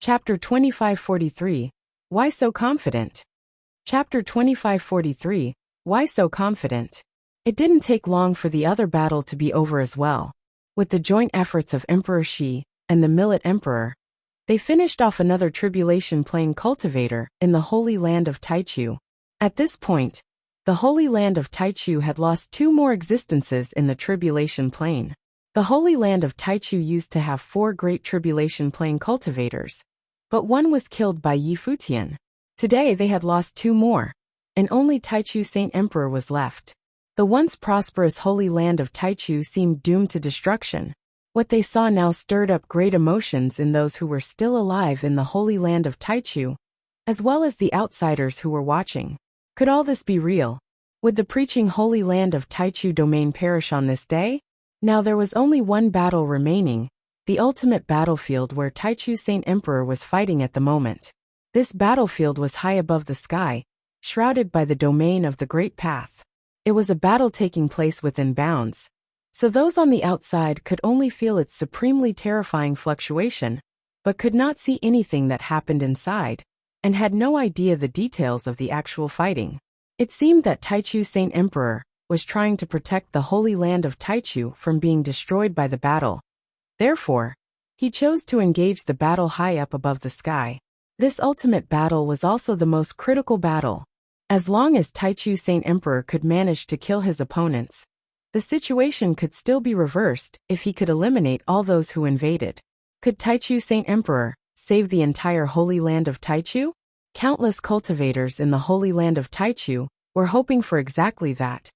Chapter 2543. Why so confident? Chapter 2543. Why so confident? It didn't take long for the other battle to be over as well. With the joint efforts of Emperor Shi and the Millet Emperor, they finished off another Tribulation Plain cultivator in the Holy Land of Taichu. At this point, the Holy Land of Taichu had lost 2 more existences in the Tribulation Plain. The Holy Land of Taichu used to have 4 great Tribulation Plain cultivators, but one was killed by Yi Futian. Today they had lost 2 more, and only Taichu Saint Emperor was left. The once prosperous Holy Land of Taichu seemed doomed to destruction. What they saw now stirred up great emotions in those who were still alive in the Holy Land of Taichu, as well as the outsiders who were watching. Could all this be real? Would the preaching Holy Land of Taichu domain perish on this day? Now there was only one battle remaining, the ultimate battlefield where Taichu Saint Emperor was fighting at the moment. This battlefield was high above the sky, shrouded by the domain of the Great Path. It was a battle taking place within bounds, so those on the outside could only feel its supremely terrifying fluctuation, but could not see anything that happened inside, and had no idea the details of the actual fighting. It seemed that Taichu Saint Emperor was trying to protect the Holy Land of Taichu from being destroyed by the battle. Therefore, he chose to engage the battle high up above the sky. This ultimate battle was also the most critical battle. As long as Taichu Saint Emperor could manage to kill his opponents, the situation could still be reversed if he could eliminate all those who invaded. Could Taichu Saint Emperor save the entire Holy Land of Taichu? Countless cultivators in the Holy Land of Taichu were hoping for exactly that.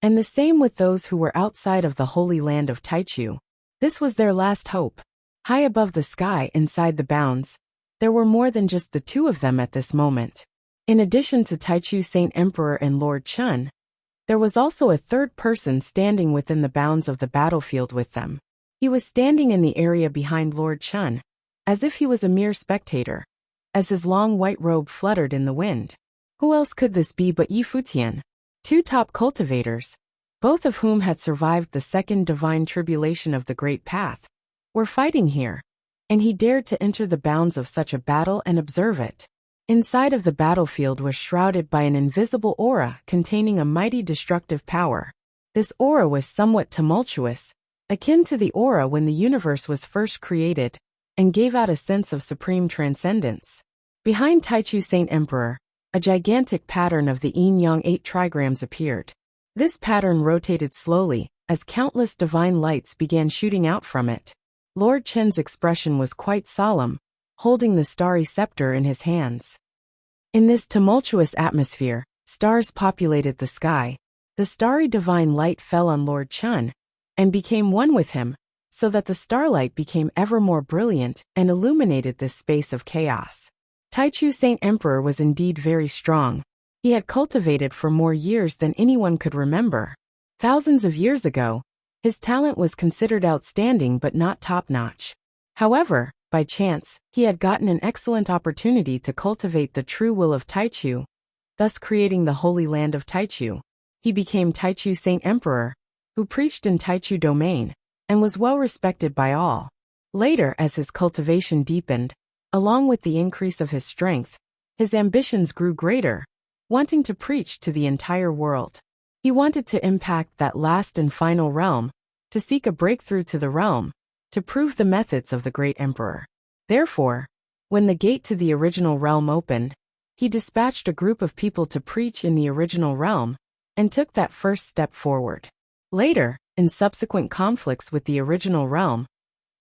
And the same with those who were outside of the Holy Land of Taichu. This was their last hope. High above the sky inside the bounds, there were more than just the 2 of them at this moment. In addition to Taichu Saint Emperor and Lord Chun, there was also a 3rd person standing within the bounds of the battlefield with them. He was standing in the area behind Lord Chun, as if he was a mere spectator, as his long white robe fluttered in the wind. Who else could this be but Yi Futian? 2 top cultivators, both of whom had survived the second divine tribulation of the Great Path, were fighting here, and he dared to enter the bounds of such a battle and observe it. Inside of the battlefield was shrouded by an invisible aura containing a mighty destructive power. This aura was somewhat tumultuous, akin to the aura when the universe was first created, and gave out a sense of supreme transcendence. Behind Taichu Saint Emperor, a gigantic pattern of the yin-yang 8 trigrams appeared. This pattern rotated slowly, as countless divine lights began shooting out from it. Lord Chen's expression was quite solemn, holding the starry scepter in his hands. In this tumultuous atmosphere, stars populated the sky. The starry divine light fell on Lord Chun, and became one with him, so that the starlight became ever more brilliant and illuminated this space of chaos. Taichu Saint Emperor was indeed very strong. He had cultivated for more years than anyone could remember. Thousands of years ago, his talent was considered outstanding but not top-notch. However, by chance, he had gotten an excellent opportunity to cultivate the true will of Taichu, thus creating the Holy Land of Taichu. He became Taichu Saint Emperor, who preached in Taichu domain, and was well respected by all. Later, as his cultivation deepened, along with the increase of his strength, his ambitions grew greater, wanting to preach to the entire world. He wanted to impact that last and final realm, to seek a breakthrough to the realm, to prove the methods of the great emperor. Therefore, when the gate to the original realm opened, he dispatched a group of people to preach in the original realm, and took that first step forward. Later, in subsequent conflicts with the original realm,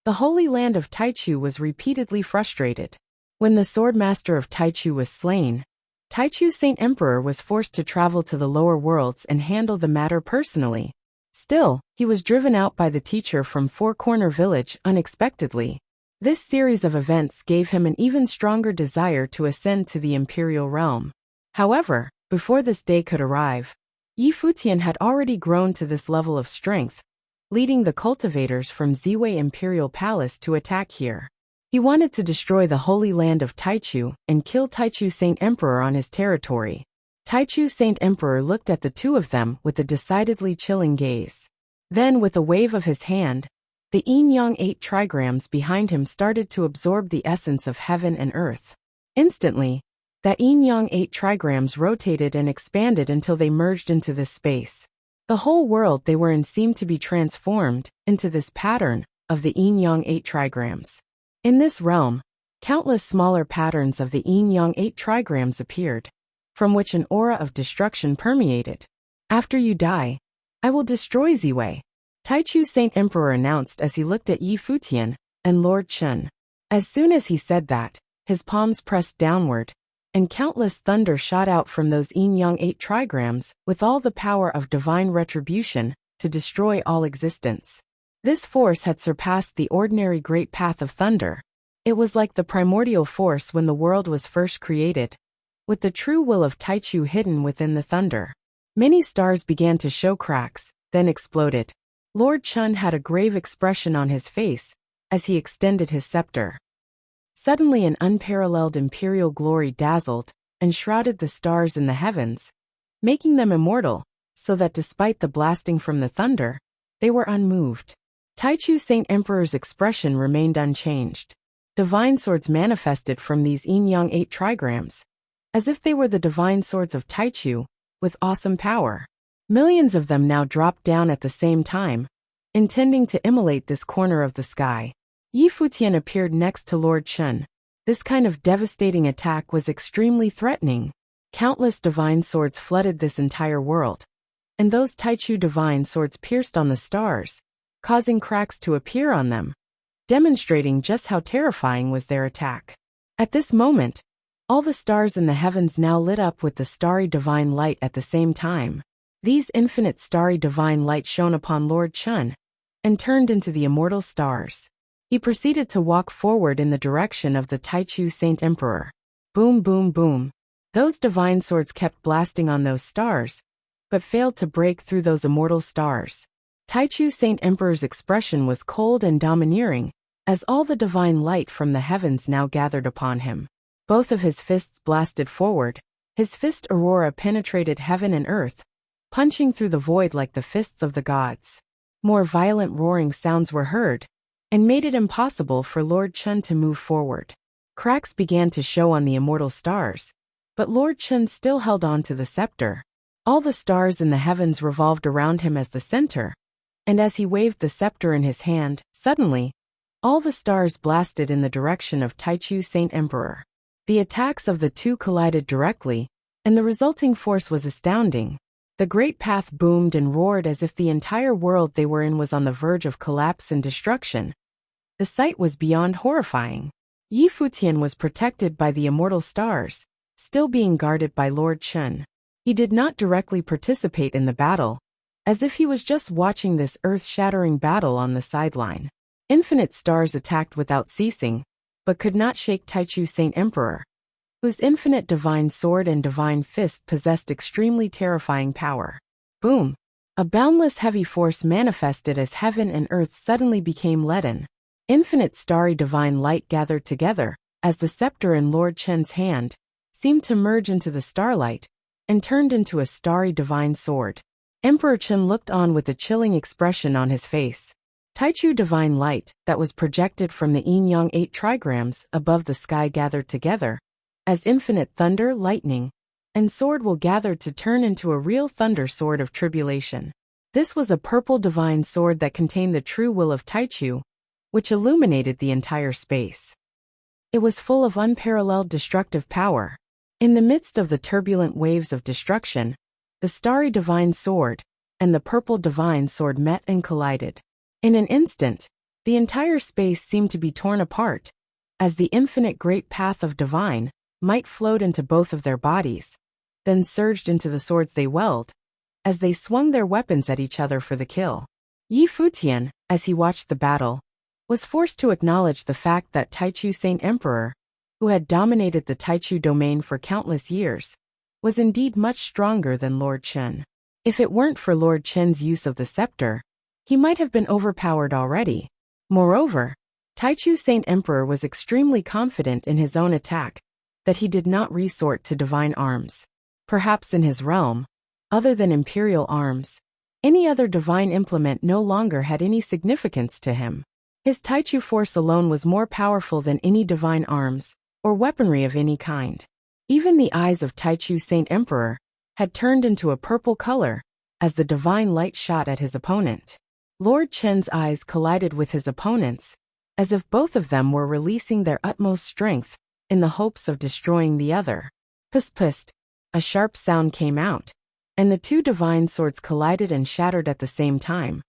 the Holy Land of Taichu was repeatedly frustrated. When the Swordmaster of Taichu was slain, Taichu Saint Emperor was forced to travel to the lower worlds and handle the matter personally. Still, he was driven out by the teacher from Four Corner Village unexpectedly. This series of events gave him an even stronger desire to ascend to the imperial realm. However, before this day could arrive, Yi Futian had already grown to this level of strength, leading the cultivators from Ziwei Imperial Palace to attack here. He wanted to destroy the Holy Land of Taichu and kill Taichu Saint Emperor on his territory. Taichu Saint Emperor looked at the two of them with a decidedly chilling gaze. Then, with a wave of his hand, The yin-yang 8 trigrams behind him started to absorb the essence of heaven and earth. Instantly, that yin-yang 8 trigrams rotated and expanded until they merged into this space. The whole world they were in seemed to be transformed into this pattern of the yin-yang 8 trigrams. In this realm, countless smaller patterns of the yin-yang 8 trigrams appeared, from which an aura of destruction permeated. After you die, I will destroy Ziwei, Taichu Saint Emperor announced as he looked at Yi Futian and Lord Chen. As soon as he said that, his palms pressed downward, and countless thunder shot out from those yin-yang 8 trigrams with all the power of divine retribution to destroy all existence. This force had surpassed the ordinary great path of thunder. It was like the primordial force when the world was first created, with the true will of Taichu hidden within the thunder. Many stars began to show cracks, then exploded. Lord Chen had a grave expression on his face as he extended his scepter. Suddenly an unparalleled imperial glory dazzled and shrouded the stars in the heavens, making them immortal, so that despite the blasting from the thunder, they were unmoved. Taichu Saint Emperor's expression remained unchanged. Divine swords manifested from these yin-yang 8 trigrams, as if they were the divine swords of Taichu, with awesome power. Millions of them now dropped down at the same time, intending to immolate this corner of the sky. Yi Futian appeared next to Lord Chen. This kind of devastating attack was extremely threatening. Countless divine swords flooded this entire world, and those Taichu divine swords pierced on the stars, causing cracks to appear on them, demonstrating just how terrifying was their attack. At this moment, all the stars in the heavens now lit up with the starry divine light at the same time. These infinite starry divine light shone upon Lord Chen and turned into the immortal stars. He proceeded to walk forward in the direction of the Taichu Saint Emperor. Boom, boom, boom. Those divine swords kept blasting on those stars, but failed to break through those immortal stars. Taichu Saint Emperor's expression was cold and domineering, as all the divine light from the heavens now gathered upon him. Both of his fists blasted forward. His fist aurora penetrated heaven and earth, punching through the void like the fists of the gods. More violent roaring sounds were heard, and made it impossible for Lord Chen to move forward. Cracks began to show on the immortal stars, but Lord Chen still held on to the scepter. All the stars in the heavens revolved around him as the center, and as he waved the scepter in his hand, suddenly, all the stars blasted in the direction of Taichu Saint Emperor. The attacks of the two collided directly, and the resulting force was astounding. The great path boomed and roared as if the entire world they were in was on the verge of collapse and destruction. The sight was beyond horrifying. Yi Futian was protected by the immortal stars, still being guarded by Lord Chen. He did not directly participate in the battle, as if he was just watching this earth-shattering battle on the sideline. Infinite stars attacked without ceasing, but could not shake Taichu Saint Emperor, whose infinite divine sword and divine fist possessed extremely terrifying power. Boom! A boundless heavy force manifested as heaven and earth suddenly became leaden. Infinite starry divine light gathered together, as the scepter in Lord Chen's hand seemed to merge into the starlight, and turned into a starry divine sword. Emperor Chen looked on with a chilling expression on his face. Taichu divine light that was projected from the yin-yang 8 trigrams above the sky gathered together, as infinite thunder, lightning, and sword will gather to turn into a real thunder sword of tribulation. This was a purple divine sword that contained the true will of Taichu, which illuminated the entire space. It was full of unparalleled destructive power. In the midst of the turbulent waves of destruction, the starry divine sword and the purple divine sword met and collided. In an instant, the entire space seemed to be torn apart, as the infinite great path of divine might flowed into both of their bodies, then surged into the swords they wielded, as they swung their weapons at each other for the kill. Yi Futian, as he watched the battle, was forced to acknowledge the fact that Taichu Saint Emperor, who had dominated the Taichu domain for countless years, was indeed much stronger than Lord Chen. If it weren't for Lord Chen's use of the scepter, he might have been overpowered already. Moreover, Taichu Saint Emperor was extremely confident in his own attack, that he did not resort to divine arms. Perhaps in his realm, other than imperial arms, any other divine implement no longer had any significance to him. His Taichu force alone was more powerful than any divine arms, or weaponry of any kind. Even the eyes of Taichu Saint Emperor had turned into a purple color as the divine light shot at his opponent. Lord Chen's eyes collided with his opponent's, as if both of them were releasing their utmost strength in the hopes of destroying the other. Pust pust, a sharp sound came out, and the two divine swords collided and shattered at the same time.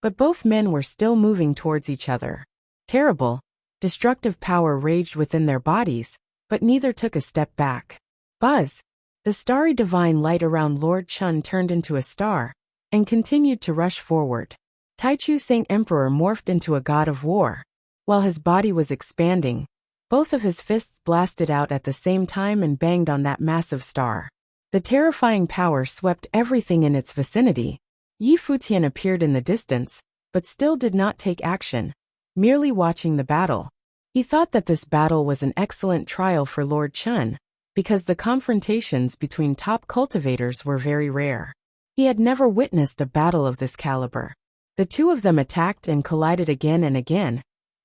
But both men were still moving towards each other. Terrible, destructive power raged within their bodies, but neither took a step back. Buzz! The starry divine light around Lord Chen turned into a star, and continued to rush forward. Taichu Saint Emperor morphed into a god of war. While his body was expanding, both of his fists blasted out at the same time and banged on that massive star. The terrifying power swept everything in its vicinity. Yi Futian appeared in the distance, but still did not take action, merely watching the battle. He thought that this battle was an excellent trial for Lord Chen, because the confrontations between top cultivators were very rare. He had never witnessed a battle of this caliber. The two of them attacked and collided again and again,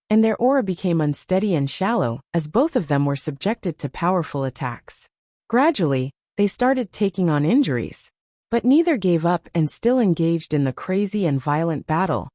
and their aura became unsteady and shallow as both of them were subjected to powerful attacks. Gradually, they started taking on injuries, but neither gave up and still engaged in the crazy and violent battle,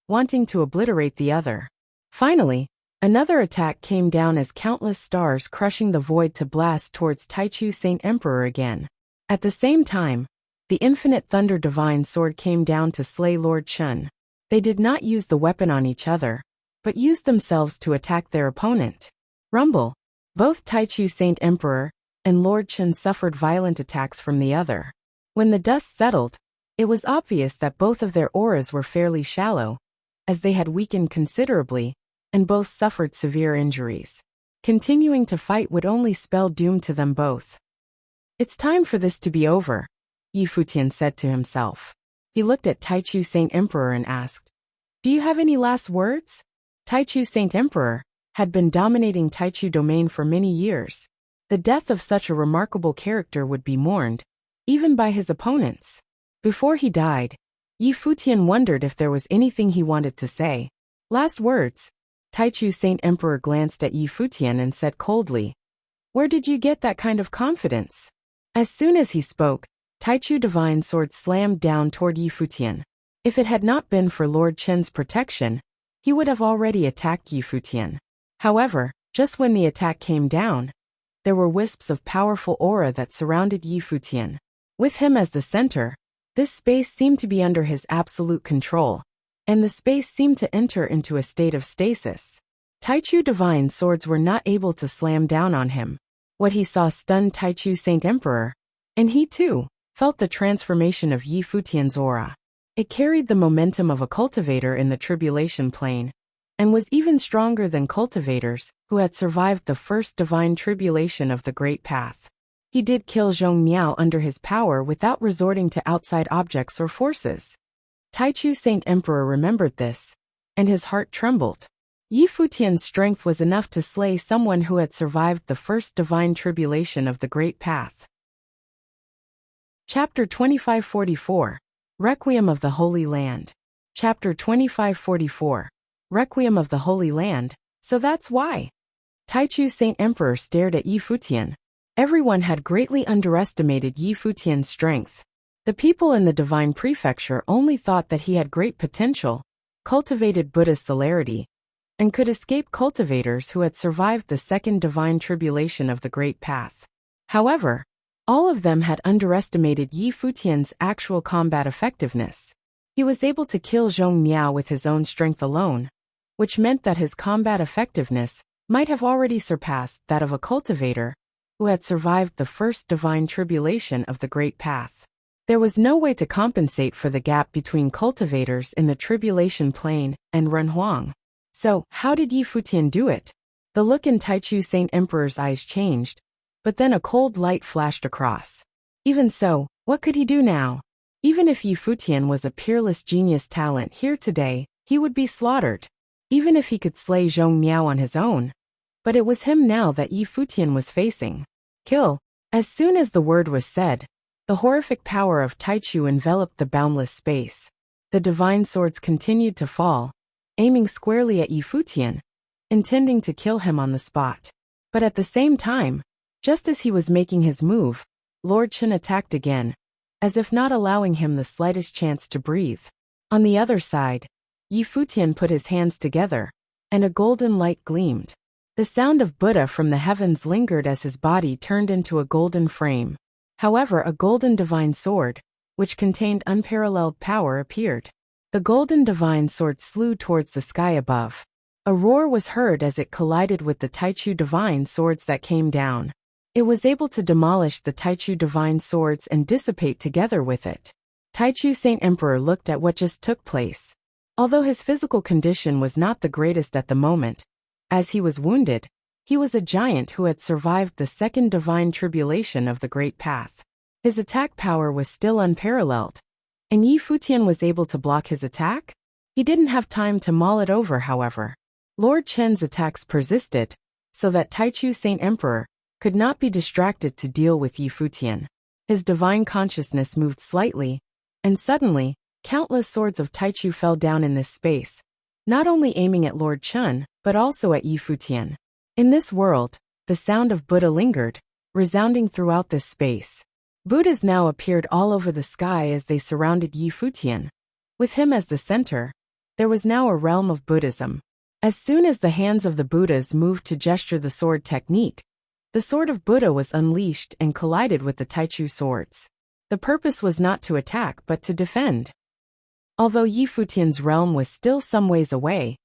wanting to obliterate the other. Finally, another attack came down as countless stars crushing the void to blast towards Taichu Saint Emperor again. At the same time, the infinite thunder divine sword came down to slay Lord Chen. They did not use the weapon on each other, but used themselves to attack their opponent. Rumble! Both Taichu Saint Emperor and Lord Chen suffered violent attacks from the other. When the dust settled, it was obvious that both of their auras were fairly shallow, as they had weakened considerably, and both suffered severe injuries. Continuing to fight would only spell doom to them both. It's time for this to be over, Yi Futian said to himself. He looked at Taichu Saint Emperor and asked, "Do you have any last words?" Taichu Saint Emperor had been dominating Taichu domain for many years. The death of such a remarkable character would be mourned, even by his opponents. Before he died, Yi Futian wondered if there was anything he wanted to say. Last words. Taichu Saint Emperor glanced at Yi Futian and said coldly, "Where did you get that kind of confidence?" As soon as he spoke, Taichu divine sword slammed down toward Yi Futian. If it had not been for Lord Chen's protection, he would have already attacked Yi Futian. However, just when the attack came down, there were wisps of powerful aura that surrounded Yi Futian. With him as the center, this space seemed to be under his absolute control, and the space seemed to enter into a state of stasis. Taichu divine swords were not able to slam down on him. What he saw stunned Taichu Saint Emperor, and he too felt the transformation of Yi Futian's aura. It carried the momentum of a cultivator in the tribulation plane, and was even stronger than cultivators who had survived the first divine tribulation of the Great Path. He did kill Zhong Miao under his power without resorting to outside objects or forces. Taichu Saint Emperor remembered this, and his heart trembled. Yi Futian's strength was enough to slay someone who had survived the first divine tribulation of the Great Path. Chapter 2544, Requiem of the Holy Land. Chapter 2544, Requiem of the Holy Land, so that's why. Taichu Saint Emperor stared at Yi Futian. Everyone had greatly underestimated Yi Futian's strength. The people in the divine prefecture only thought that he had great potential, cultivated Buddha's celerity, and could escape cultivators who had survived the second divine tribulation of the Great Path. However, all of them had underestimated Yi Futian's actual combat effectiveness. He was able to kill Zhong Miao with his own strength alone, which meant that his combat effectiveness might have already surpassed that of a cultivator who had survived the first divine tribulation of the Great Path. There was no way to compensate for the gap between cultivators in the tribulation plane and Renhuang. So, how did Yi Futian do it? The look in Taichu Saint Emperor's eyes changed, but then a cold light flashed across. Even so, what could he do now? Even if Yi Futian was a peerless genius talent here today, he would be slaughtered. Even if he could slay Zhong Miao on his own. But it was him now that Yi Futian was facing. Kill. As soon as the word was said, the horrific power of Taichu enveloped the boundless space. The divine swords continued to fall, aiming squarely at Yi Futian, intending to kill him on the spot. But at the same time, just as he was making his move, Lord Chen attacked again, as if not allowing him the slightest chance to breathe. On the other side, Yi Futian put his hands together, and a golden light gleamed. The sound of Buddha from the heavens lingered as his body turned into a golden frame. However, a golden divine sword, which contained unparalleled power, appeared. The golden divine sword slew towards the sky above. A roar was heard as it collided with the Taichu divine swords that came down. It was able to demolish the Taichu divine swords and dissipate together with it. Taichu Saint Emperor looked at what just took place. Although his physical condition was not the greatest at the moment, as he was wounded, he was a giant who had survived the second divine tribulation of the Great Path. His attack power was still unparalleled, and Yi Futian was able to block his attack? He didn't have time to mull it over, however. Lord Chen's attacks persisted, so that Taichu Saint Emperor could not be distracted to deal with Yi Futian. His divine consciousness moved slightly, and suddenly, countless swords of Taichu fell down in this space, not only aiming at Lord Chen, but also at Yi Futian. In this world, the sound of Buddha lingered, resounding throughout this space. Buddhas now appeared all over the sky as they surrounded Yi Futian. With him as the center, there was now a realm of Buddhism. As soon as the hands of the Buddhas moved to gesture the sword technique, the sword of Buddha was unleashed and collided with the Taichu swords. The purpose was not to attack but to defend. Although Yi Futian's realm was still some ways away,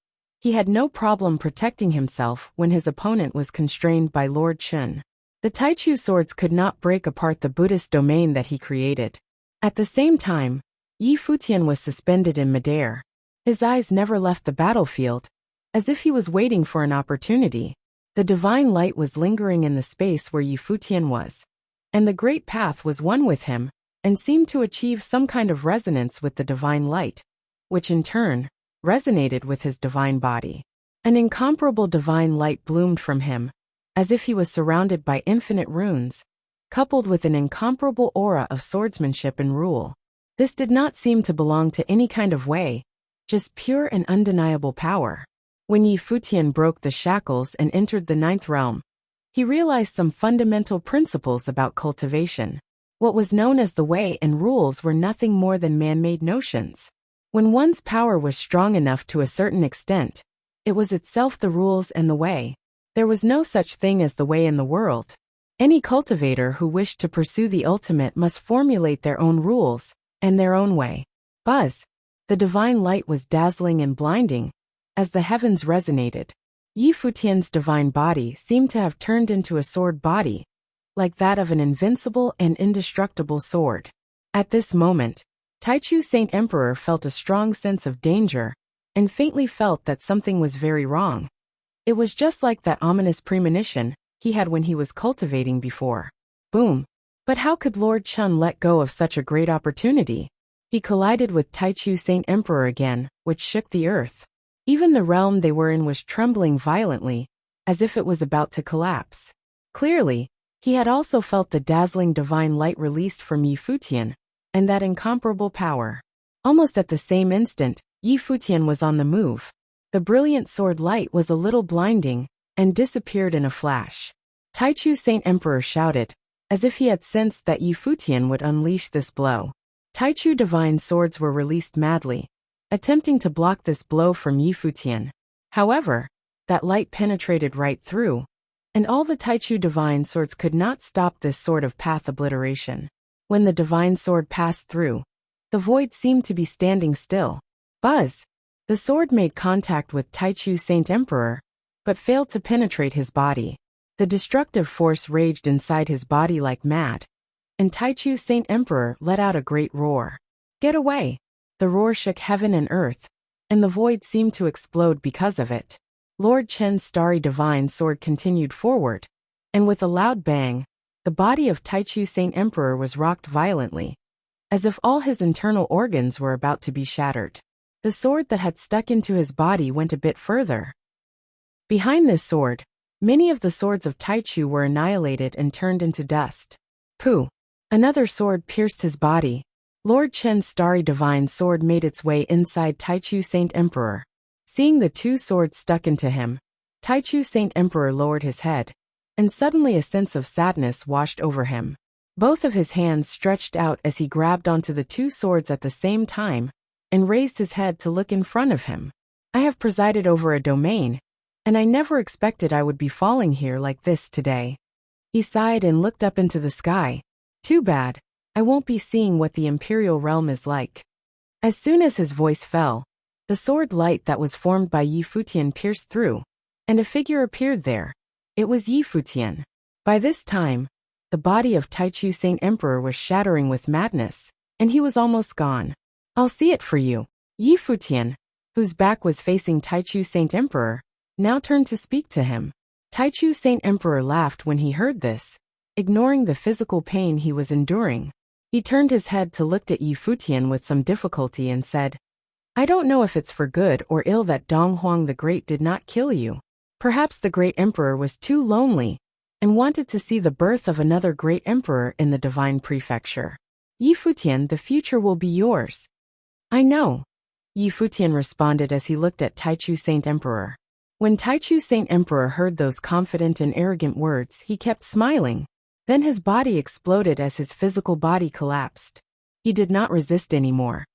he had no problem protecting himself when his opponent was constrained by Lord Chen. The Taichu swords could not break apart the Buddhist domain that he created. At the same time, Yi Futian was suspended in midair. His eyes never left the battlefield, as if he was waiting for an opportunity. The divine light was lingering in the space where Yi Futian was, and the Great Path was one with him, and seemed to achieve some kind of resonance with the divine light, which in turn resonated with his divine body. An incomparable divine light bloomed from him, as if he was surrounded by infinite runes, coupled with an incomparable aura of swordsmanship and rule. This did not seem to belong to any kind of way, just pure and undeniable power. When Yi Futian broke the shackles and entered the ninth realm, he realized some fundamental principles about cultivation. What was known as the way and rules were nothing more than man-made notions. When one's power was strong enough to a certain extent, it was itself the rules and the way. There was no such thing as the way in the world. Any cultivator who wished to pursue the ultimate must formulate their own rules and their own way. Buzz! The divine light was dazzling and blinding, as the heavens resonated. Yi Futian's divine body seemed to have turned into a sword body, like that of an invincible and indestructible sword. At this moment, Taichu Saint Emperor felt a strong sense of danger, and faintly felt that something was very wrong. It was just like that ominous premonition he had when he was cultivating before. Boom! But how could Lord Chen let go of such a great opportunity? He collided with Taichu Saint Emperor again, which shook the earth. Even the realm they were in was trembling violently, as if it was about to collapse. Clearly, he had also felt the dazzling divine light released from Yi Futian, and that incomparable power. Almost at the same instant, Yi Futian was on the move. The brilliant sword light was a little blinding, and disappeared in a flash. Taichu Saint Emperor shouted, as if he had sensed that Yi Futian would unleash this blow. Taichu divine swords were released madly, attempting to block this blow from Yi Futian. However, that light penetrated right through, and all the Taichu divine swords could not stop this sort of path obliteration. When the divine sword passed through, the void seemed to be standing still. Buzz! The sword made contact with Taichu Saint Emperor, but failed to penetrate his body. The destructive force raged inside his body like mad, and Taichu Saint Emperor let out a great roar. Get away! The roar shook heaven and earth, and the void seemed to explode because of it. Lord Chen's starry divine sword continued forward, and with a loud bang, the body of Taichu Saint Emperor was rocked violently, as if all his internal organs were about to be shattered. The sword that had stuck into his body went a bit further. Behind this sword, many of the swords of Taichu were annihilated and turned into dust. Pooh! Another sword pierced his body. Lord Chen's starry divine sword made its way inside Taichu Saint Emperor. Seeing the two swords stuck into him, Taichu Saint Emperor lowered his head, and suddenly a sense of sadness washed over him. Both of his hands stretched out as he grabbed onto the two swords at the same time, and raised his head to look in front of him. I have presided over a domain, and I never expected I would be falling here like this today. He sighed and looked up into the sky. Too bad, I won't be seeing what the imperial realm is like. As soon as his voice fell, the sword light that was formed by Yi Futian pierced through, and a figure appeared there. It was Yi Futian. By this time, the body of Taichu Saint Emperor was shattering with madness, and he was almost gone. I'll see it for you. Yi Futian, whose back was facing Taichu Saint Emperor, now turned to speak to him. Taichu Saint Emperor laughed when he heard this, ignoring the physical pain he was enduring. He turned his head to look at Yi Futian with some difficulty and said, I don't know if it's for good or ill that Dong Huang the Great did not kill you. Perhaps the great emperor was too lonely and wanted to see the birth of another great emperor in the divine prefecture. Yi Futian, the future will be yours. I know, Yi Futian responded as he looked at Taichu Saint Emperor. When Taichu Saint Emperor heard those confident and arrogant words, he kept smiling. Then his body exploded as his physical body collapsed. He did not resist anymore,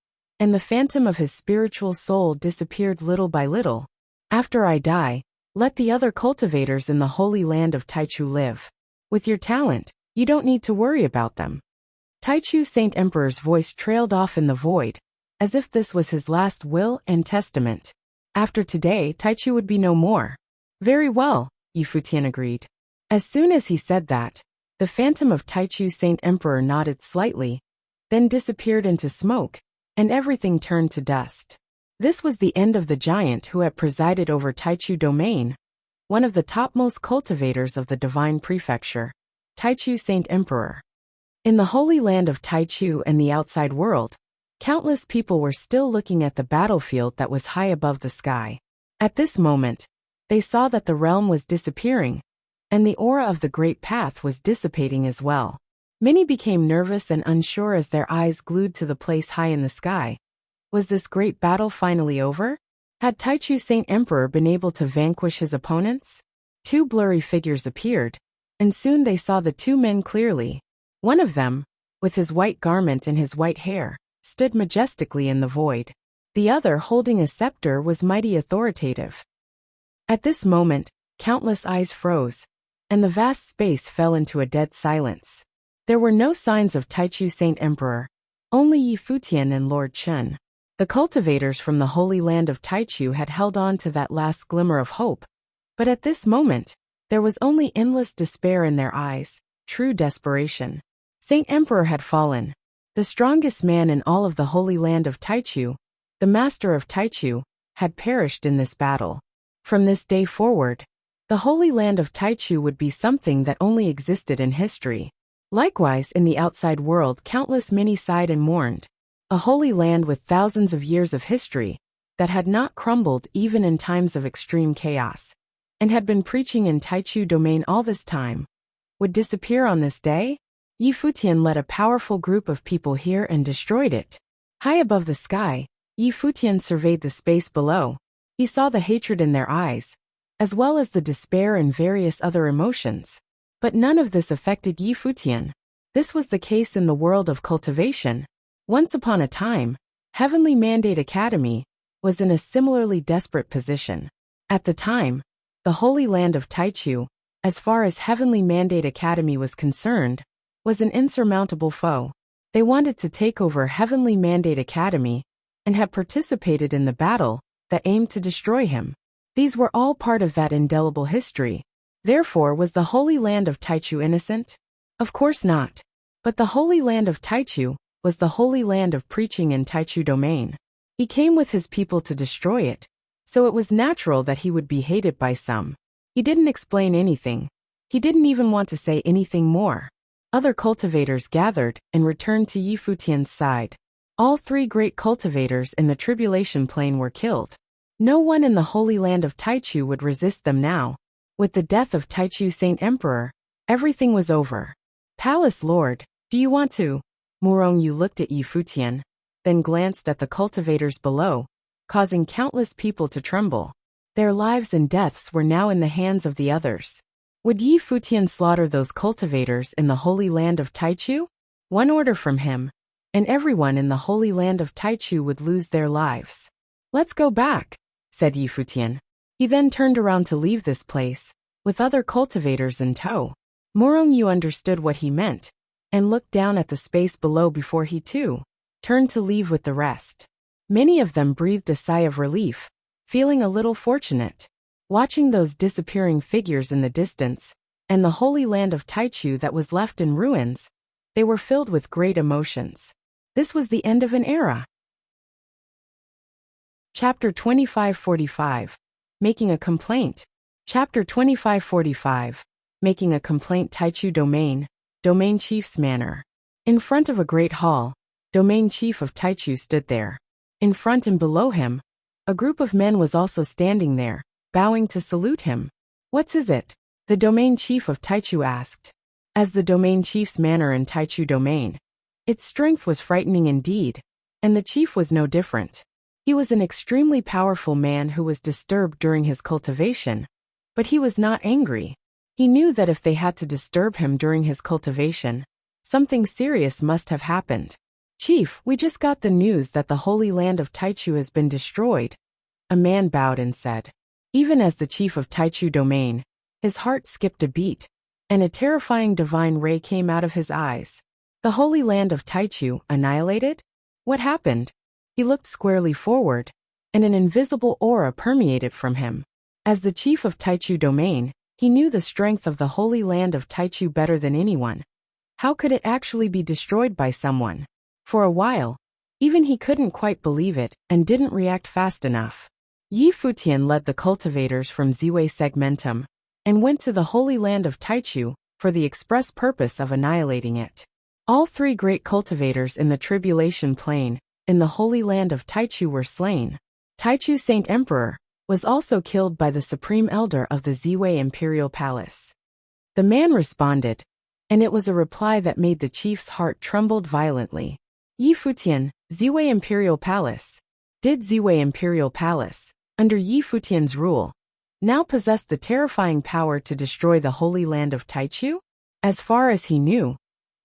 and the phantom of his spiritual soul disappeared little by little. After I die, let the other cultivators in the holy land of Taichu live. With your talent, you don't need to worry about them. Taichu Saint Emperor's voice trailed off in the void, as if this was his last will and testament. After today, Taichu would be no more. Very well, Yi Futian agreed. As soon as he said that, the phantom of Taichu Saint Emperor nodded slightly, then disappeared into smoke, and everything turned to dust. This was the end of the giant who had presided over Taichu domain, one of the topmost cultivators of the divine prefecture, Taichu Saint Emperor. In the holy land of Taichu and the outside world, countless people were still looking at the battlefield that was high above the sky. At this moment, they saw that the realm was disappearing, and the aura of the great path was dissipating as well. Many became nervous and unsure as their eyes glued to the place high in the sky. Was this great battle finally over? Had Taichu Saint Emperor been able to vanquish his opponents? Two blurry figures appeared, and soon they saw the two men clearly. One of them, with his white garment and his white hair, stood majestically in the void. The other, holding a scepter, was mighty authoritative. At this moment, countless eyes froze, and the vast space fell into a dead silence. There were no signs of Taichu Saint Emperor, only Yi Futian and Lord Chen. The cultivators from the holy land of Taichu had held on to that last glimmer of hope, but at this moment, there was only endless despair in their eyes, true desperation. Saint Emperor had fallen. The strongest man in all of the holy land of Taichu, the master of Taichu, had perished in this battle. From this day forward, the holy land of Taichu would be something that only existed in history. Likewise, in the outside world, countless many sighed and mourned. A holy land with thousands of years of history, that had not crumbled even in times of extreme chaos, and had been preaching in Taichu domain all this time, would disappear on this day? Yi Futian led a powerful group of people here and destroyed it. High above the sky, Yi Futian surveyed the space below. He saw the hatred in their eyes, as well as the despair and various other emotions. But none of this affected Yi Futian. This was the case in the world of cultivation. Once upon a time, Heavenly Mandate Academy was in a similarly desperate position. At the time, the holy land of Taichu, as far as Heavenly Mandate Academy was concerned, was an insurmountable foe. They wanted to take over Heavenly Mandate Academy and had participated in the battle that aimed to destroy him. These were all part of that indelible history. Therefore, was the holy land of Taichu innocent? Of course not. But the holy land of Taichu was the holy land of preaching in Taichu domain. He came with his people to destroy it, so it was natural that he would be hated by some. He didn't explain anything. He didn't even want to say anything more. Other cultivators gathered and returned to Yi Futian's side. All three great cultivators in the tribulation plain were killed. No one in the holy land of Taichu would resist them now. With the death of Taichu Saint Emperor, everything was over. Palace Lord, do you want to? Murong Yu looked at Yi Futian, then glanced at the cultivators below, causing countless people to tremble. Their lives and deaths were now in the hands of the others. Would Yi Futian slaughter those cultivators in the Holy Land of Taichu? One order from him, and everyone in the Holy Land of Taichu would lose their lives. Let's go back, said Yi Futian. He then turned around to leave this place, with other cultivators in tow. Morongyu understood what he meant, and looked down at the space below before he too turned to leave with the rest. Many of them breathed a sigh of relief, feeling a little fortunate. Watching those disappearing figures in the distance, and the Holy Land of Taichu that was left in ruins, they were filled with great emotions. This was the end of an era. Chapter 2545. Making a complaint. Chapter 2545. Making a complaint. Taichu Domain. Domain Chief's Manor. In front of a great hall, Domain Chief of Taichu stood there. In front and below him, a group of men was also standing there, bowing to salute him. What is it? The Domain Chief of Taichu asked. As the Domain Chief's manor in Taichu Domain, its strength was frightening indeed, and the chief was no different. He was an extremely powerful man who was disturbed during his cultivation, but he was not angry. He knew that if they had to disturb him during his cultivation, something serious must have happened. Chief, we just got the news that the Holy Land of Taichu has been destroyed. A man bowed and said. Even as the chief of Taichu Domain, his heart skipped a beat, and a terrifying divine ray came out of his eyes. The Holy Land of Taichu annihilated? What happened? He looked squarely forward, and an invisible aura permeated from him. As the chief of Taichu Domain, he knew the strength of the Holy Land of Taichu better than anyone. How could it actually be destroyed by someone? For a while, even he couldn't quite believe it and didn't react fast enough. Yi Futian led the cultivators from Ziwei Segmentum and went to the Holy Land of Taichu for the express purpose of annihilating it. All three great cultivators in the Tribulation Plain in the Holy Land of Taichu were slain. Taichu Saint Emperor was also killed by the Supreme Elder of the Ziwei Imperial Palace. The man responded, and it was a reply that made the chief's heart trembled violently. Yi Futian, Ziwei Imperial Palace. Did Ziwei Imperial Palace, under Yi Futian's rule, now possess the terrifying power to destroy the Holy Land of Taichu? As far as he knew,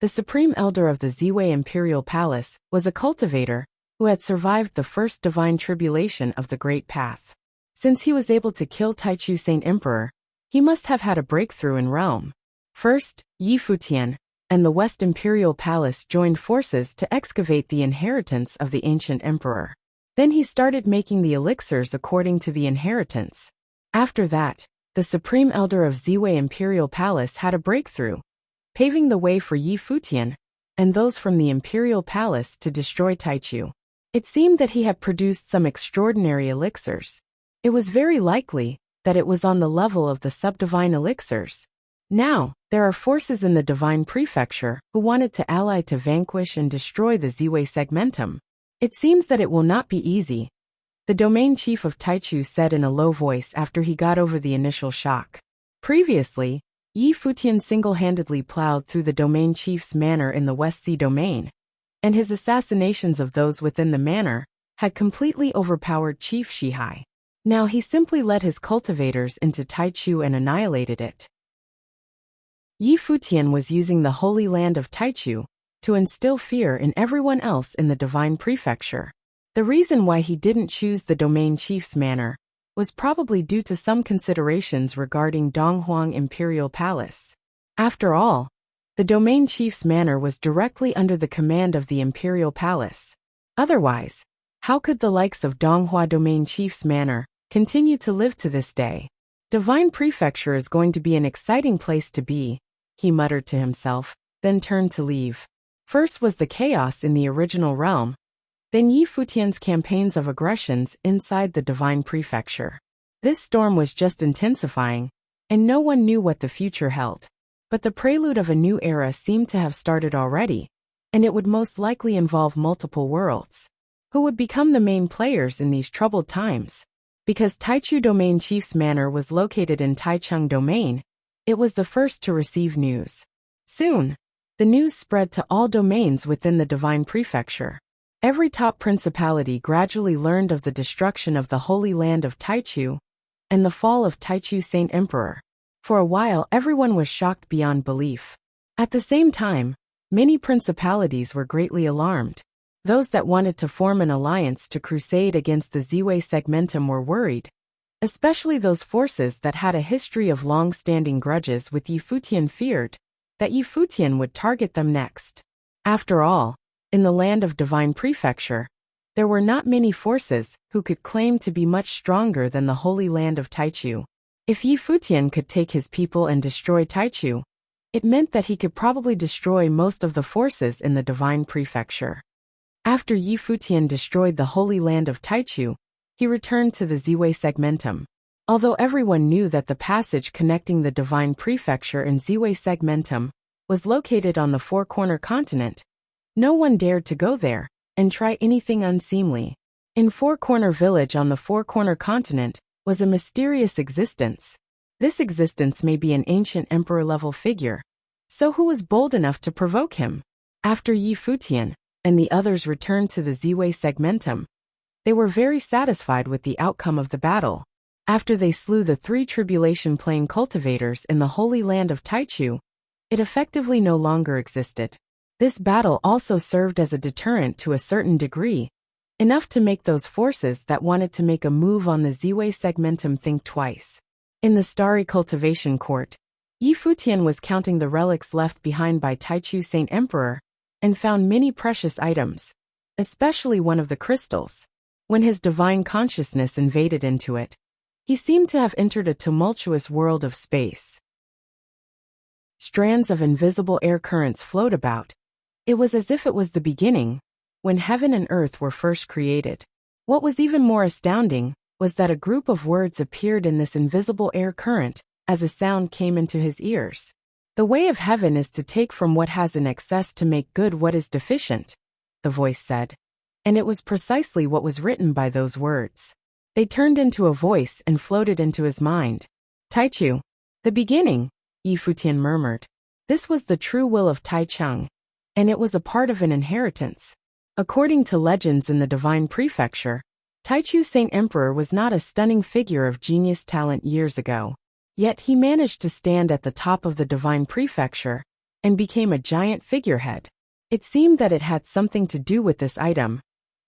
the Supreme Elder of the Ziwei Imperial Palace was a cultivator who had survived the first divine tribulation of the Great Path. Since he was able to kill Taichu Saint Emperor, he must have had a breakthrough in realm. First, Yi Futian and the West Imperial Palace joined forces to excavate the inheritance of the ancient emperor. Then he started making the elixirs according to the inheritance. After that, the Supreme Elder of Ziwei Imperial Palace had a breakthrough, paving the way for Yi Futian and those from the Imperial Palace to destroy Taichu. It seemed that he had produced some extraordinary elixirs. It was very likely that it was on the level of the subdivine elixirs. Now, there are forces in the Divine Prefecture who wanted to ally to vanquish and destroy the Ziwei Segmentum. It seems that it will not be easy, the Domain Chief of Taichu said in a low voice after he got over the initial shock. Previously, Yi Futian single-handedly plowed through the Domain Chief's manor in the West Sea Domain, and his assassinations of those within the manor had completely overpowered Chief Shihai. Now he simply led his cultivators into Taichu and annihilated it. Yi Futian was using the Holy Land of Taichu to instill fear in everyone else in the Divine Prefecture. The reason why he didn't choose the Domain Chief's manor was probably due to some considerations regarding Donghuang Imperial Palace. After all, the Domain Chief's manor was directly under the command of the Imperial Palace. Otherwise, how could the likes of Donghua Domain Chief's manor continue to live to this day? Divine Prefecture is going to be an exciting place to be, he muttered to himself, then turned to leave. First was the chaos in the original realm, then Yi Futian's campaigns of aggressions inside the Divine Prefecture. This storm was just intensifying, and no one knew what the future held. But the prelude of a new era seemed to have started already, and it would most likely involve multiple worlds. Who would become the main players in these troubled times? Because Taichu Domain Chief's manor was located in Taichung Domain, it was the first to receive news. Soon, the news spread to all domains within the Divine Prefecture. Every top principality gradually learned of the destruction of the Holy Land of Taichu and the fall of Taichu Saint Emperor. For a while everyone was shocked beyond belief. At the same time, many principalities were greatly alarmed. Those that wanted to form an alliance to crusade against the Ziwei Segmentum were worried, especially those forces that had a history of long-standing grudges with Yi Futian feared that Yi Futian would target them next. After all, in the land of Divine Prefecture, there were not many forces who could claim to be much stronger than the Holy Land of Taichu. If Yi Futian could take his people and destroy Taichu, it meant that he could probably destroy most of the forces in the Divine Prefecture. After Yi Futian destroyed the Holy Land of Taichu, he returned to the Ziwei Segmentum. Although everyone knew that the passage connecting the Divine Prefecture and Ziwei Segmentum was located on the Four-Corner Continent, no one dared to go there and try anything unseemly. In Four-Corner Village on the Four-Corner Continent was a mysterious existence. This existence may be an ancient emperor-level figure. So who was bold enough to provoke him? After Yi Futian and the others returned to the Ziwei Segmentum, they were very satisfied with the outcome of the battle. After they slew the 3 Tribulation Plane cultivators in the Holy Land of Taichu, it effectively no longer existed. This battle also served as a deterrent to a certain degree, enough to make those forces that wanted to make a move on the Ziwei Segmentum think twice. In the Starry Cultivation Court, Yi Futian was counting the relics left behind by Taichu Saint Emperor and found many precious items, especially one of the crystals. When his divine consciousness invaded into it, he seemed to have entered a tumultuous world of space. Strands of invisible air currents flowed about. It was as if it was the beginning, when heaven and earth were first created. What was even more astounding was that a group of words appeared in this invisible air current as a sound came into his ears. The way of heaven is to take from what has in excess to make good what is deficient, the voice said. And it was precisely what was written by those words. They turned into a voice and floated into his mind. Taichu, the beginning, Yi Futian murmured. This was the true will of Taichung, and it was a part of an inheritance. According to legends in the Divine Prefecture, Taichu Saint Emperor was not a stunning figure of genius talent years ago. Yet he managed to stand at the top of the Divine Prefecture and became a giant figurehead. It seemed that it had something to do with this item,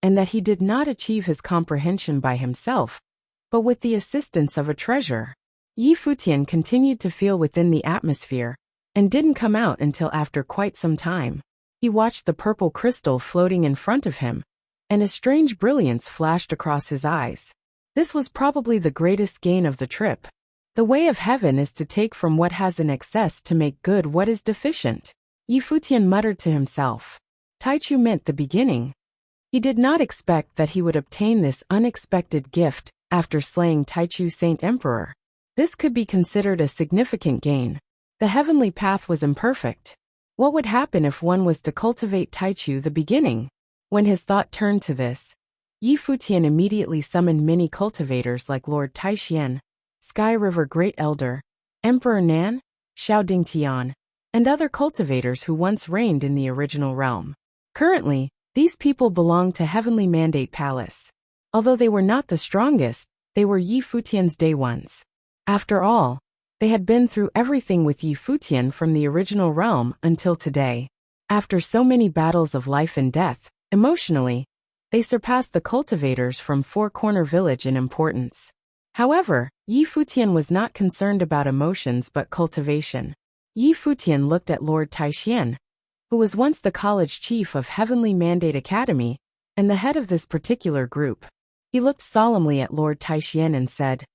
and that he did not achieve his comprehension by himself, but with the assistance of a treasure. Yi Futian continued to feel within the atmosphere, and didn't come out until after quite some time. He watched the purple crystal floating in front of him, and a strange brilliance flashed across his eyes. This was probably the greatest gain of the trip. The way of heaven is to take from what has in excess to make good what is deficient. Yi Futian muttered to himself. Taichu meant the beginning. He did not expect that he would obtain this unexpected gift after slaying Taichu Saint Emperor. This could be considered a significant gain. The heavenly path was imperfect. What would happen if one was to cultivate Taichu the beginning? When his thought turned to this, Yi Futian immediately summoned many cultivators like Lord Taixian, Sky River Great Elder, Emperor Nan, Xiao Dingtian, and other cultivators who once reigned in the original realm. Currently, these people belonged to Heavenly Mandate Palace. Although they were not the strongest, they were Yi Futian's day ones. After all, they had been through everything with Yi Futian from the original realm until today. After so many battles of life and death, emotionally, they surpassed the cultivators from Four Corner Village in importance. However, Yi Futian was not concerned about emotions but cultivation. Yi Futian looked at Lord Taixian, who was once the college chief of Heavenly Mandate Academy and the head of this particular group. He looked solemnly at Lord Taixian and said,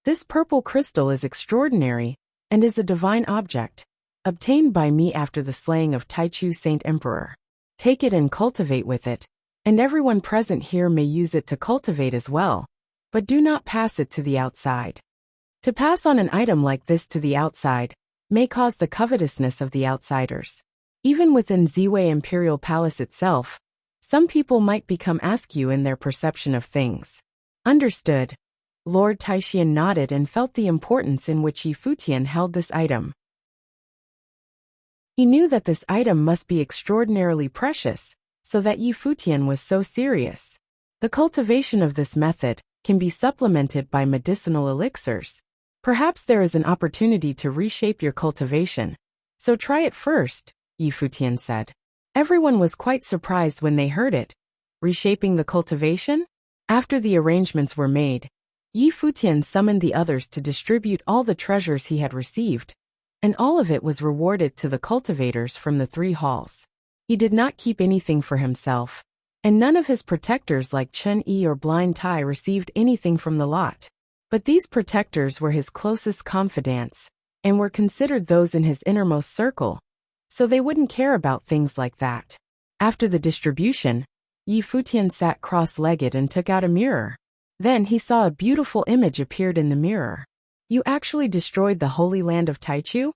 "This purple crystal is extraordinary and is a divine object, obtained by me after the slaying of Taichu Saint Emperor. Take it and cultivate with it, and everyone present here may use it to cultivate as well, but do not pass it to the outside. To pass on an item like this to the outside may cause the covetousness of the outsiders. Even within Ziwei Imperial Palace itself, some people might become askew in their perception of things." Understood. Lord Taixian nodded and felt the importance in which Yi Futian held this item. He knew that this item must be extraordinarily precious, so that Yi Futian was so serious. The cultivation of this method can be supplemented by medicinal elixirs. Perhaps there is an opportunity to reshape your cultivation. So try it first, Yi Futian said. Everyone was quite surprised when they heard it. Reshaping the cultivation? After the arrangements were made, Yi Futian summoned the others to distribute all the treasures he had received, and all of it was rewarded to the cultivators from the 3 halls. He did not keep anything for himself, and none of his protectors like Chen Yi or Blind Tai received anything from the lot. But these protectors were his closest confidants, and were considered those in his innermost circle, so they wouldn't care about things like that. After the distribution, Yi Futian sat cross-legged and took out a mirror. Then he saw a beautiful image appeared in the mirror. You actually destroyed the Holy Land of Taichu?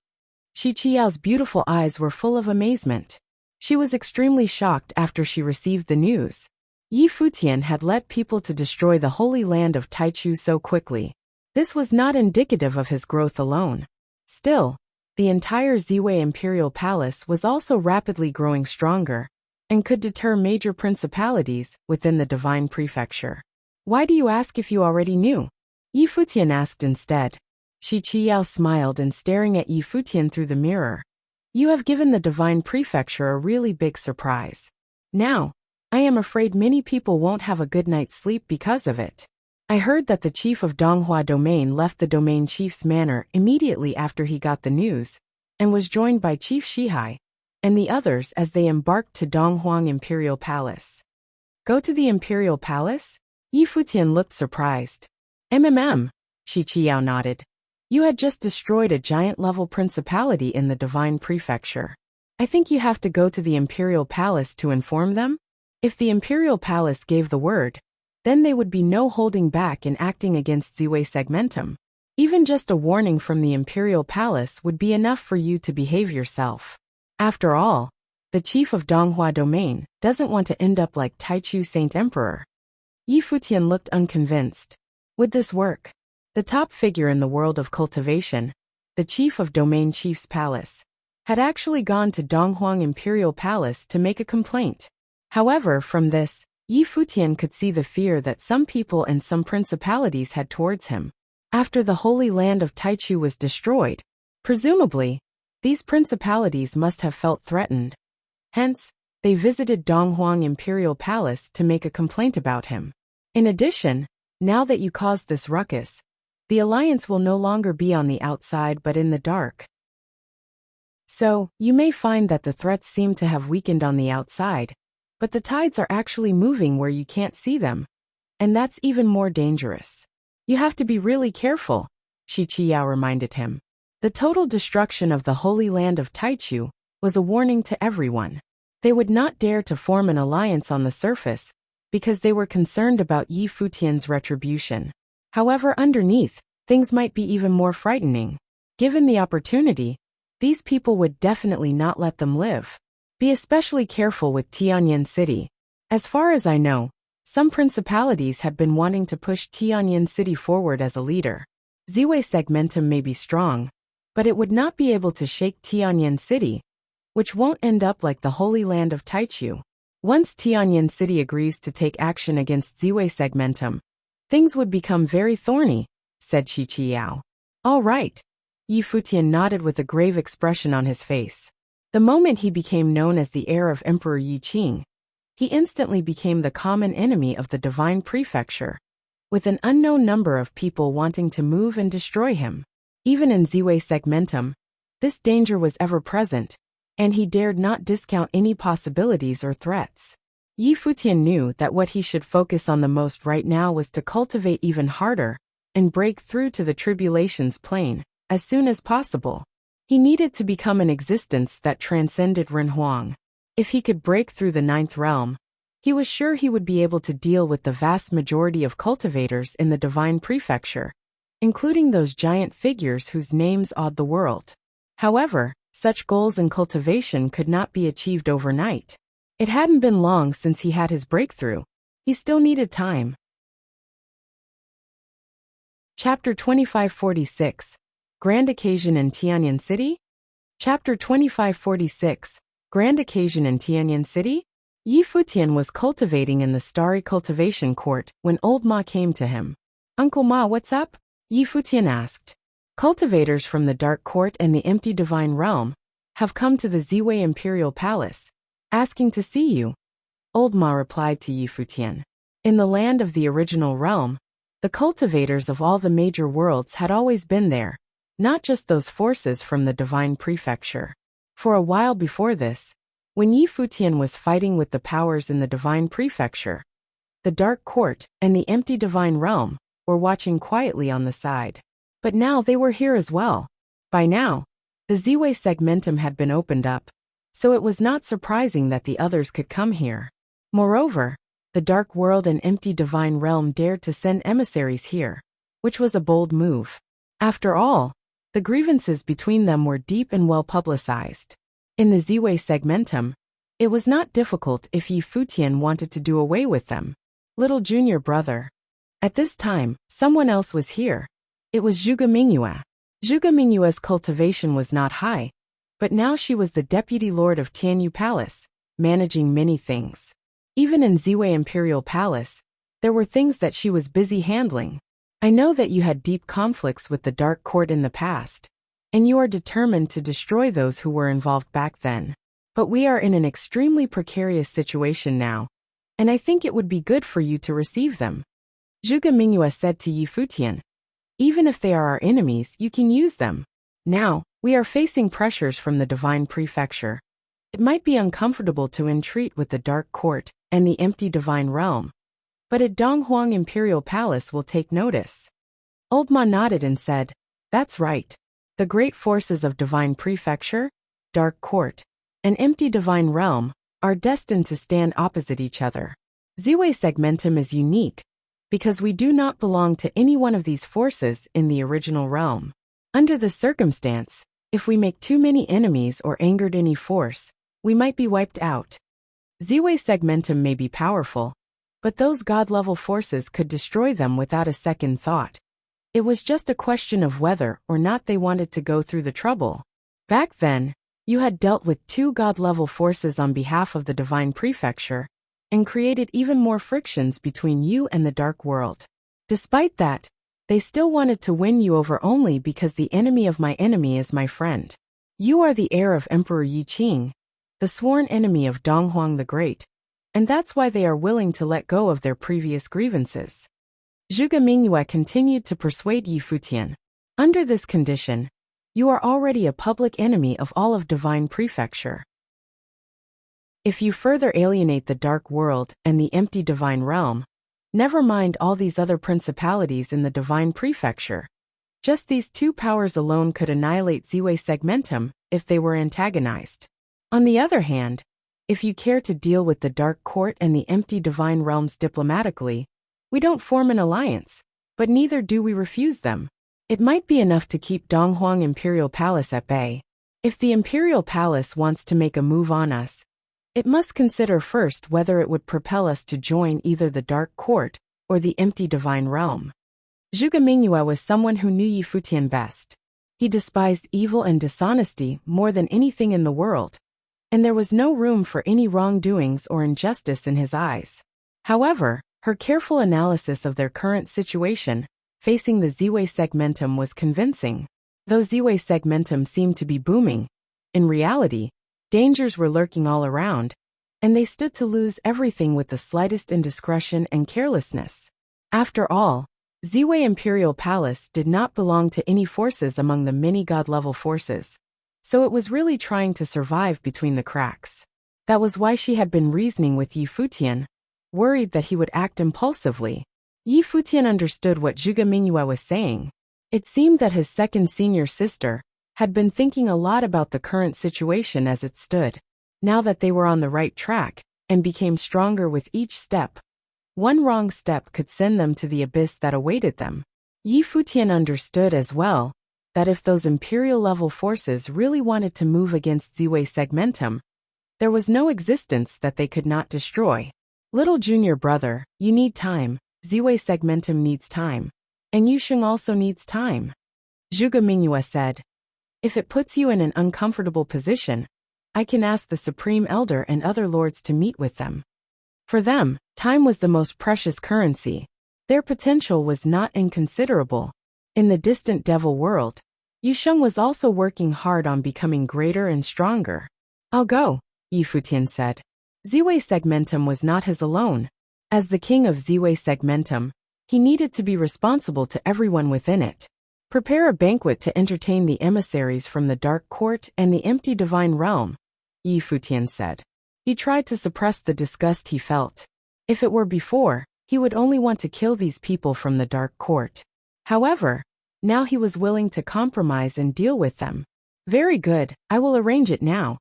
Shi Qiyao's beautiful eyes were full of amazement. She was extremely shocked after she received the news. Yi Futian had led people to destroy the Holy Land of Taichu so quickly. This was not indicative of his growth alone. Still, the entire Ziwei Imperial Palace was also rapidly growing stronger, and could deter major principalities within the Divine Prefecture. Why do you ask if you already knew? Yi Futian asked instead. Shi Qiyao smiled and staring at Yi Futian through the mirror. You have given the Divine Prefecture a really big surprise. Now, I am afraid many people won't have a good night's sleep because of it. I heard that the chief of Donghua Domain left the domain chief's manor immediately after he got the news, and was joined by Chief Shihai and the others as they embarked to Donghuang Imperial Palace. Go to the Imperial Palace? Yi Futian looked surprised. Shi Qiao nodded. You had just destroyed a giant-level principality in the Divine Prefecture. I think you have to go to the Imperial Palace to inform them? If the Imperial Palace gave the word, then there would be no holding back in acting against Ziwei Segmentum. Even just a warning from the Imperial Palace would be enough for you to behave yourself. After all, the chief of Donghua Domain doesn't want to end up like Taichu Saint Emperor. Yi Futian looked unconvinced. Would this work? The top figure in the world of cultivation, the chief of Domain Chief's Palace, had actually gone to Donghuang Imperial Palace to make a complaint. However, from this, Yi Futian could see the fear that some people and some principalities had towards him. After the Holy Land of Taichu was destroyed, presumably, these principalities must have felt threatened. Hence, they visited Donghuang Imperial Palace to make a complaint about him. In addition, now that you caused this ruckus, the alliance will no longer be on the outside but in the dark. So, you may find that the threats seem to have weakened on the outside, but the tides are actually moving where you can't see them. And that's even more dangerous. You have to be really careful, Shi Qiao reminded him. The total destruction of the Holy Land of Taichu was a warning to everyone. They would not dare to form an alliance on the surface, because they were concerned about Yi Futian's retribution. However, underneath, things might be even more frightening. Given the opportunity, these people would definitely not let them live. Be especially careful with Tianyin City. As far as I know, some principalities had been wanting to push Tianyin City forward as a leader. Ziwei Segmentum may be strong, but it would not be able to shake Tianyin City, which won't end up like the Holy Land of Taichu. Once Tianyin City agrees to take action against Ziwei Segmentum, things would become very thorny, said Shi Qiao. All right. Yi Futian nodded with a grave expression on his face. The moment he became known as the heir of Emperor Yi Qing, he instantly became the common enemy of the Divine Prefecture, with an unknown number of people wanting to move and destroy him. Even in Ziwei Segmentum, this danger was ever present, and he dared not discount any possibilities or threats. Yi Futian knew that what he should focus on the most right now was to cultivate even harder and break through to the tribulations plane as soon as possible. He needed to become an existence that transcended Renhuang. If he could break through the 9th realm, he was sure he would be able to deal with the vast majority of cultivators in the Divine Prefecture, including those giant figures whose names awed the world. However, such goals in cultivation could not be achieved overnight. It hadn't been long since he had his breakthrough. He still needed time. Chapter 2546. Grand Occasion in Tianyin City? Chapter 2546. Grand Occasion in Tianyin City? Yi Futian was cultivating in the starry cultivation court when old Ma came to him. "Uncle Ma, what's up?" Yi Futian asked. "Cultivators from the Dark Court and the Empty Divine Realm have come to the Ziwei Imperial Palace, asking to see you," old Ma replied to Yi Futian. In the land of the original realm, the cultivators of all the major worlds had always been there, not just those forces from the Divine Prefecture. For a while before this, when Yi Futian was fighting with the powers in the Divine Prefecture, the Dark Court and the Empty Divine Realm were watching quietly on the side. But now they were here as well. By now, the Ziwei segmentum had been opened up, so it was not surprising that the others could come here. Moreover, the Dark World and Empty Divine Realm dared to send emissaries here, which was a bold move. After all, the grievances between them were deep and well publicized. In the Ziwei segmentum, it was not difficult if Yi Futian wanted to do away with them. Little junior brother. At this time, someone else was here. It was Zhuge Mingyue. Zhuge Mingyue's cultivation was not high, but now she was the deputy lord of Tianyu Palace, managing many things. Even in Ziwei Imperial Palace, there were things that she was busy handling. "I know that you had deep conflicts with the Dark Court in the past, and you are determined to destroy those who were involved back then. But we are in an extremely precarious situation now, and I think it would be good for you to receive them," Zhuge Mingyue said to Yi Futian. "Even if they are our enemies, you can use them. Now, we are facing pressures from the Divine Prefecture. It might be uncomfortable to entreat with the Dark Court and the Empty Divine Realm, but at Donghuang Imperial Palace will take notice." Old Ma nodded and said, "That's right. The great forces of Divine Prefecture, Dark Court, and Empty Divine Realm are destined to stand opposite each other. Ziwei segmentum is unique, because we do not belong to any one of these forces in the original realm. Under this circumstance, if we make too many enemies or angered any force, we might be wiped out. Ziwei segmentum may be powerful, but those god-level forces could destroy them without a second thought. It was just a question of whether or not they wanted to go through the trouble. Back then, you had dealt with two god-level forces on behalf of the Divine Prefecture, and created even more frictions between you and the Dark World. Despite that, they still wanted to win you over only because the enemy of my enemy is my friend. You are the heir of Emperor Yi Qing, the sworn enemy of Donghuang the Great, and that's why they are willing to let go of their previous grievances." Zhuge Mingyue continued to persuade Yi Futian. "Under this condition, you are already a public enemy of all of Divine Prefecture. If you further alienate the Dark World and the Empty Divine Realm, never mind all these other principalities in the Divine Prefecture. Just these two powers alone could annihilate Ziwei segmentum if they were antagonized. On the other hand, if you care to deal with the Dark Court and the Empty Divine Realms diplomatically, we don't form an alliance, but neither do we refuse them. It might be enough to keep Donghuang Imperial Palace at bay. If the Imperial Palace wants to make a move on us, it must consider first whether it would propel us to join either the Dark Court or the Empty Divine Realm." Zhuge Mingyue was someone who knew Yi Futian best. He despised evil and dishonesty more than anything in the world, and there was no room for any wrongdoings or injustice in his eyes. However, her careful analysis of their current situation, facing the Ziwei segmentum, was convincing. Though Ziwei segmentum seemed to be booming, in reality, dangers were lurking all around, and they stood to lose everything with the slightest indiscretion and carelessness. After all, Ziwei Imperial Palace did not belong to any forces among the many god-level forces, so it was really trying to survive between the cracks. That was why she had been reasoning with Yi Futian, worried that he would act impulsively. Yi Futian understood what Zhuge Mingyue was saying. It seemed that his second senior sister had been thinking a lot about the current situation as it stood. Now that they were on the right track and became stronger with each step, one wrong step could send them to the abyss that awaited them. Yi Futian understood as well that if those imperial-level forces really wanted to move against Ziwei segmentum, there was no existence that they could not destroy. "Little junior brother, you need time. Ziwei segmentum needs time. And Yusheng also needs time," Zhuge Mingyue said. "If it puts you in an uncomfortable position, I can ask the Supreme Elder and other lords to meet with them. For them, time was the most precious currency. Their potential was not inconsiderable. In the distant devil world, Yusheng was also working hard on becoming greater and stronger. I'll go, Futian said. Ziwei Segmentum was not his alone. As the king of Ziwei Segmentum, he needed to be responsible to everyone within it. Prepare a banquet to entertain the emissaries from the Dark Court and the empty divine realm, Futian said. He tried to suppress the disgust he felt. If it were before, he would only want to kill these people from the Dark Court. However, now he was willing to compromise and deal with them. Very good, I will arrange it now,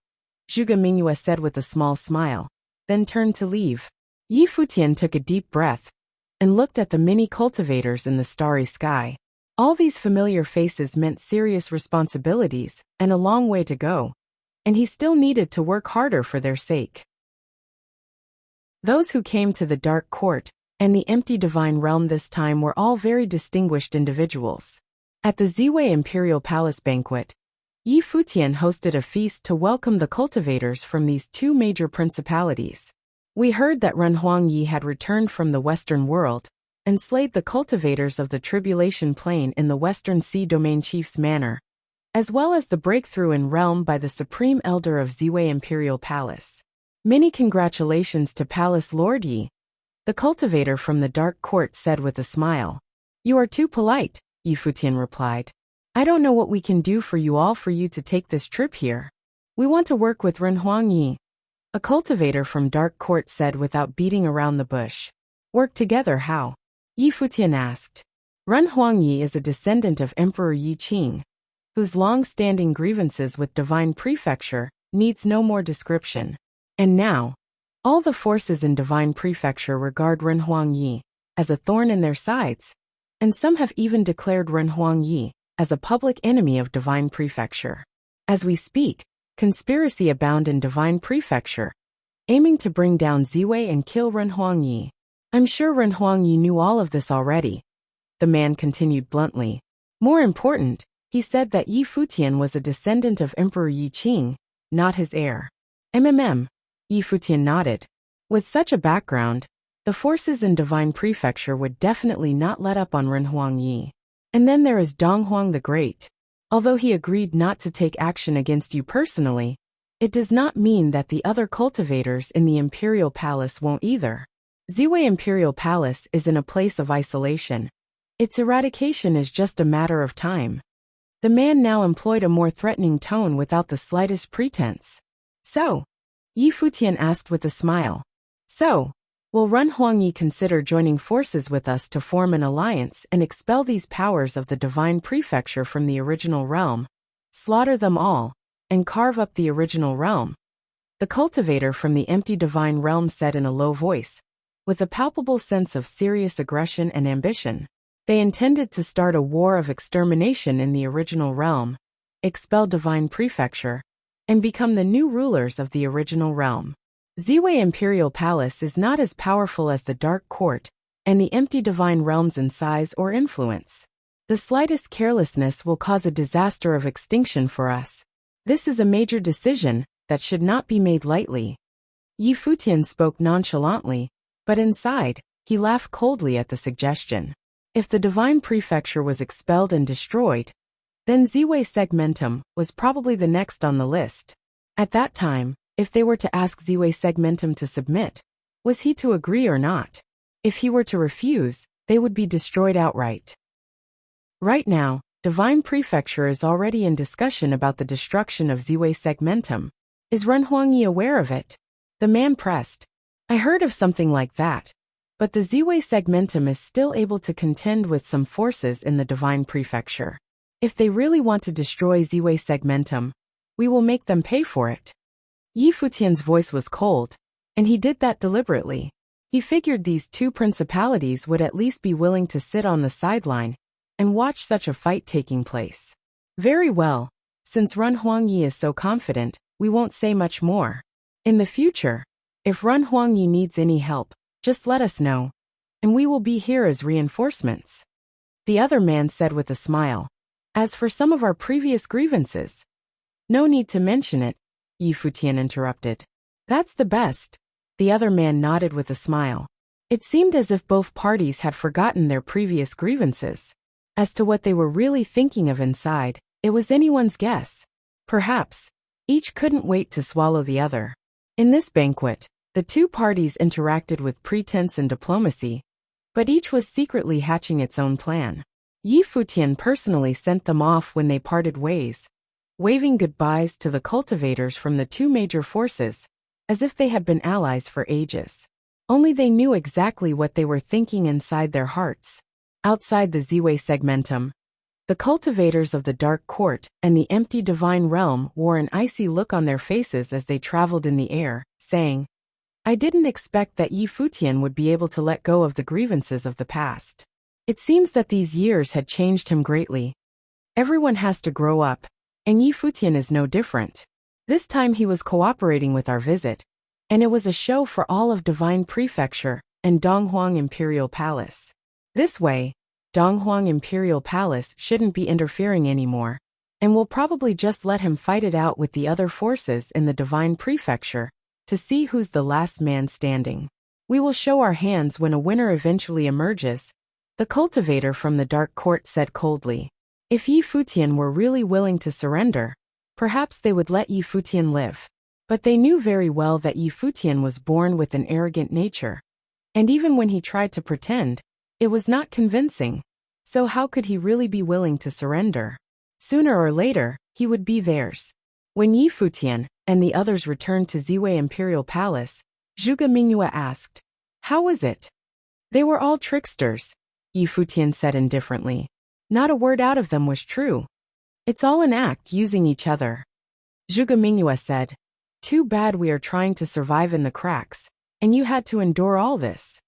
Zhuge Mingyue said with a small smile, then turned to leave. Futian took a deep breath and looked at the many cultivators in the starry sky. All these familiar faces meant serious responsibilities and a long way to go, and he still needed to work harder for their sake. Those who came to the Dark Court and the empty divine realm this time were all very distinguished individuals. At the Ziwei Imperial Palace banquet, Futian hosted a feast to welcome the cultivators from these two major principalities. We heard that Ren Huangyi had returned from the Western world and slayed the cultivators of the Tribulation Plain in the Western Sea Domain Chief's manor, as well as the breakthrough in realm by the Supreme Elder of Ziwei Imperial Palace. Many congratulations to Palace Lord Yi, the cultivator from the Dark Court said with a smile. You are too polite, Futian replied. I don't know what we can do for you to take this trip here. We want to work with Ren Huangyi, a cultivator from Dark Court said without beating around the bush. Work together how? Futian asked. Ren Huangyi is a descendant of Emperor Yi Qing, whose long-standing grievances with Divine Prefecture needs no more description. And now, all the forces in Divine Prefecture regard Ren Huangyi as a thorn in their sides, and some have even declared Ren Huangyi as a public enemy of Divine Prefecture. As we speak, conspiracy abound in Divine Prefecture, aiming to bring down Ziwei and kill Ren Huangyi. I'm sure Ren Huangyi knew all of this already, the man continued bluntly. More important, he said that Futian was a descendant of Emperor Yi Qing, not his heir. Futian nodded. With such a background, the forces in Divine Prefecture would definitely not let up on Ren Huangyi. And then there is Dong Huang the Great. Although he agreed not to take action against you personally, it does not mean that the other cultivators in the Imperial Palace won't either. Ziwei Imperial Palace is in a place of isolation. Its eradication is just a matter of time. The man now employed a more threatening tone without the slightest pretense. So? Futian asked with a smile. So, will Ren Huangyi consider joining forces with us to form an alliance and expel these powers of the Divine Prefecture from the original realm, slaughter them all, and carve up the original realm? The cultivator from the empty divine realm said in a low voice, with a palpable sense of serious aggression and ambition. They intended to start a war of extermination in the original realm, expel Divine Prefecture, and become the new rulers of the original realm. Ziwei Imperial Palace is not as powerful as the Dark Court and the empty divine realms in size or influence. The slightest carelessness will cause a disaster of extinction for us. This is a major decision that should not be made lightly. Futian spoke nonchalantly, but inside, he laughed coldly at the suggestion. If the Divine Prefecture was expelled and destroyed, then Ziwei Segmentum was probably the next on the list. At that time, if they were to ask Ziwei Segmentum to submit, was he to agree or not? If he were to refuse, they would be destroyed outright. Right now, Divine Prefecture is already in discussion about the destruction of Ziwei Segmentum. Is Ren Huangyi aware of it? The man pressed. I heard of something like that. But the Ziwei Segmentum is still able to contend with some forces in the Divine Prefecture. If they really want to destroy Ziwei Segmentum, we will make them pay for it. Futian's voice was cold, and he did that deliberately. He figured these two principalities would at least be willing to sit on the sideline and watch such a fight taking place. Very well, since Ren Huangyi is so confident, we won't say much more. In the future, if Ren Huangyi needs any help, just let us know, and we will be here as reinforcements. The other man said with a smile. As for some of our previous grievances, no need to mention it, Yi Futian interrupted. That's the best. The other man nodded with a smile. It seemed as if both parties had forgotten their previous grievances. As to what they were really thinking of inside, it was anyone's guess. Perhaps each couldn't wait to swallow the other. In this banquet, the two parties interacted with pretense and diplomacy, but each was secretly hatching its own plan. Yi Futian personally sent them off when they parted ways, waving goodbyes to the cultivators from the two major forces, as if they had been allies for ages. Only they knew exactly what they were thinking inside their hearts. Outside the Ziwei segmentum, the cultivators of the Dark Court and the empty divine realm wore an icy look on their faces as they traveled in the air, saying, I didn't expect that Yi Futian would be able to let go of the grievances of the past. It seems that these years had changed him greatly. Everyone has to grow up, and Yi Futian is no different. This time he was cooperating with our visit, and it was a show for all of Divine Prefecture and Donghuang Imperial Palace. This way, Donghuang Imperial Palace shouldn't be interfering anymore, and will probably just let him fight it out with the other forces in the Divine Prefecture to see who's the last man standing. We will show our hands when a winner eventually emerges, the cultivator from the Dark Court said coldly. If Yi Futian were really willing to surrender, perhaps they would let Yi Futian live. But they knew very well that Yi Futian was born with an arrogant nature. And even when he tried to pretend, it was not convincing. So how could he really be willing to surrender? Sooner or later, he would be theirs. When Yi Futian and the others returned to Ziwei Imperial Palace, Zhuge Mingyue asked, How was it? They were all tricksters, Yi Futian said indifferently. Not a word out of them was true. It's all an act using each other. Zhuge Mingyue said, Too bad we are trying to survive in the cracks, and you had to endure all this.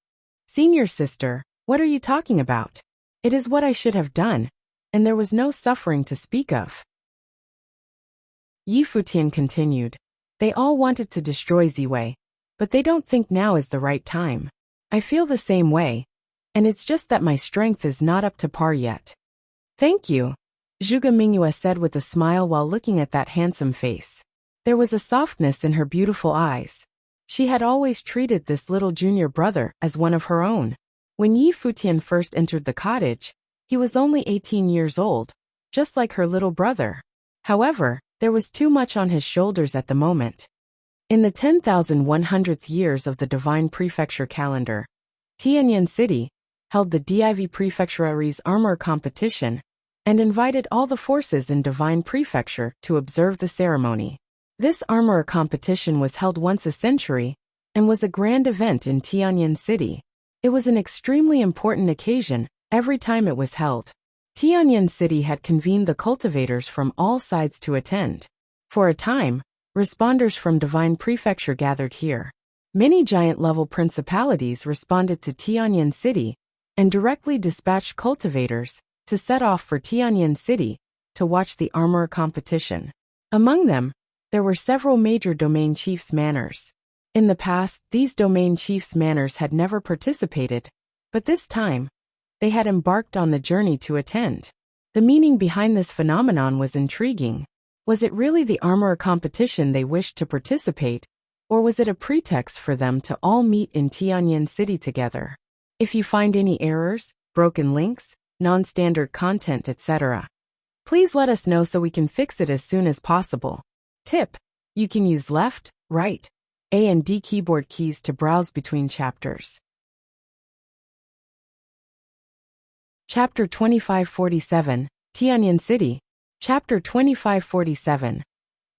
Senior sister, what are you talking about? It is what I should have done, and there was no suffering to speak of. Yi Futian continued. They all wanted to destroy Ziwei, but they don't think now is the right time. I feel the same way, and it's just that my strength is not up to par yet. Thank you, Zhuge Mingyue said with a smile while looking at that handsome face. There was a softness in her beautiful eyes. She had always treated this little junior brother as one of her own. When Yi Futian first entered the cottage, he was only 18 years old, just like her little brother. However, there was too much on his shoulders at the moment. In the 10,100th years of the Divine Prefecture calendar, Tianyan City held the Div Prefecturaries Armor Competition and invited all the forces in Divine Prefecture to observe the ceremony. This armor competition was held once a century and was a grand event in Tianyan City. It was an extremely important occasion every time it was held. Tianyan City had convened the cultivators from all sides to attend. For a time, responders from Divine Prefecture gathered here. Many giant-level principalities responded to Tianyan City and directly dispatched cultivators to set off for Tianyan City to watch the armor competition. Among them, there were several major domain chiefs' manors. In the past, these domain chiefs' manors had never participated, but this time, they had embarked on the journey to attend. The meaning behind this phenomenon was intriguing. Was it really the armor competition they wished to participate, or was it a pretext for them to all meet in Tianyan City together? If you find any errors, broken links, non-standard content, etc., please let us know so we can fix it as soon as possible. Tip: you can use left, right, A and D keyboard keys to browse between chapters. Chapter 2547, Tianyan City. Chapter 2547.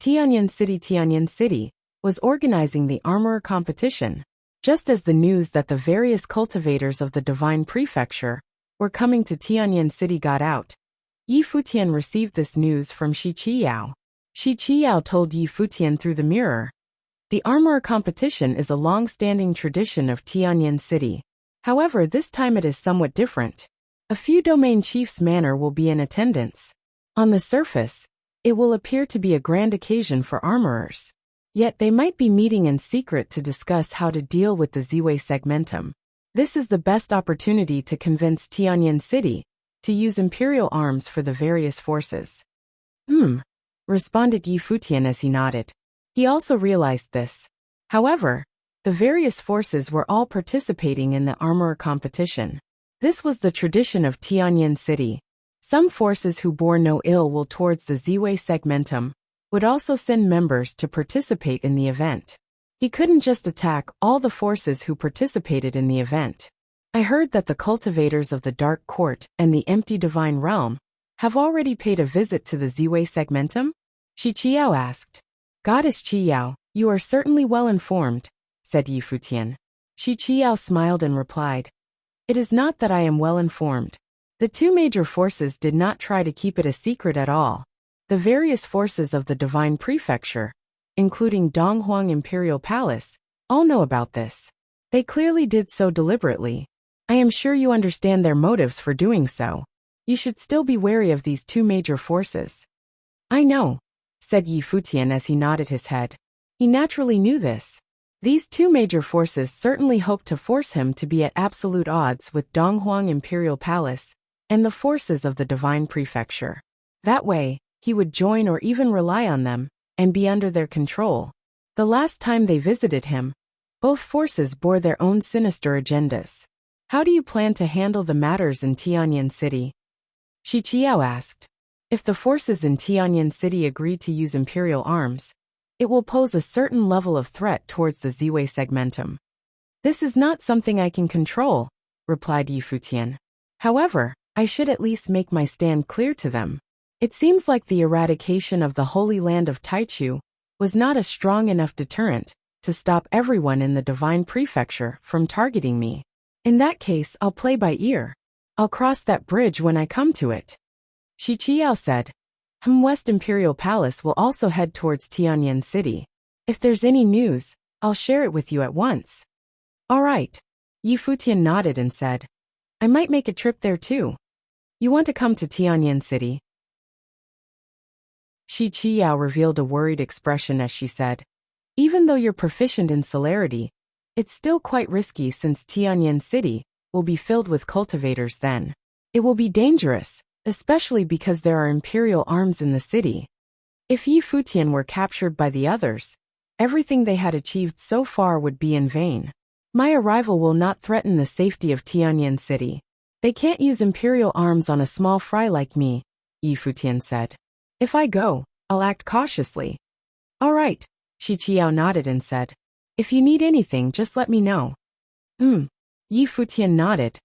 Tianyan City was organizing the armor competition. Just as the news that the various cultivators of the Divine Prefecture were coming to Tianyan City got out, Yi Futian received this news from Shi Qiyao. Shi Qiyao told Yi Futian through the mirror, the armor competition is a long-standing tradition of Tianyan City. However, this time it is somewhat different. A few domain chiefs' manor will be in attendance. On the surface, it will appear to be a grand occasion for armorers. Yet they might be meeting in secret to discuss how to deal with the Ziwei segmentum. This is the best opportunity to convince Tianyan City to use imperial arms for the various forces. Responded Yi Futian as he nodded. He also realized this. However, the various forces were all participating in the armorer competition. This was the tradition of Tianyin City. Some forces who bore no ill will towards the Ziwei segmentum would also send members to participate in the event. He couldn't just attack all the forces who participated in the event. I heard that the cultivators of the Dark Court and the Empty Divine Realm have already paid a visit to the Ziwei segmentum? Shi Qiao asked. Goddess Qiao, you are certainly well informed, said Yi Futian. Shi Qiao smiled and replied, It is not that I am well informed. The two major forces did not try to keep it a secret at all. The various forces of the Divine Prefecture, including Donghuang Imperial Palace, all know about this. They clearly did so deliberately. I am sure you understand their motives for doing so. You should still be wary of these two major forces. I know, said Yi Futian as he nodded his head. He naturally knew this. These two major forces certainly hoped to force him to be at absolute odds with Donghuang Imperial Palace and the forces of the Divine Prefecture. That way, he would join or even rely on them and be under their control. The last time they visited him, both forces bore their own sinister agendas. How do you plan to handle the matters in Tianyin City? Shi Qiao asked. If the forces in Tianyin City agree to use imperial arms, it will pose a certain level of threat towards the Ziwei segmentum. This is not something I can control, replied Yi Futian. However, I should at least make my stand clear to them. It seems like the eradication of the Holy Land of Taichu was not a strong enough deterrent to stop everyone in the Divine Prefecture from targeting me. In that case, I'll play by ear. I'll cross that bridge when I come to it. Shi Qiao said. West Imperial Palace will also head towards Tianyin City. If there's any news, I'll share it with you at once. All right. Yi Futian nodded and said, I might make a trip there too. You want to come to Tianyin City? Shi Qiao revealed a worried expression as she said, Even though you're proficient in celerity, it's still quite risky since Tianyin City will be filled with cultivators then. It will be dangerous, especially because there are imperial arms in the city. If Yi Futian were captured by the others, everything they had achieved so far would be in vain. My arrival will not threaten the safety of Tianyin City. They can't use imperial arms on a small fry like me, Yi Futian said. If I go, I'll act cautiously. All right, Shi Qiao nodded and said. If you need anything, just let me know. Yi Futian nodded,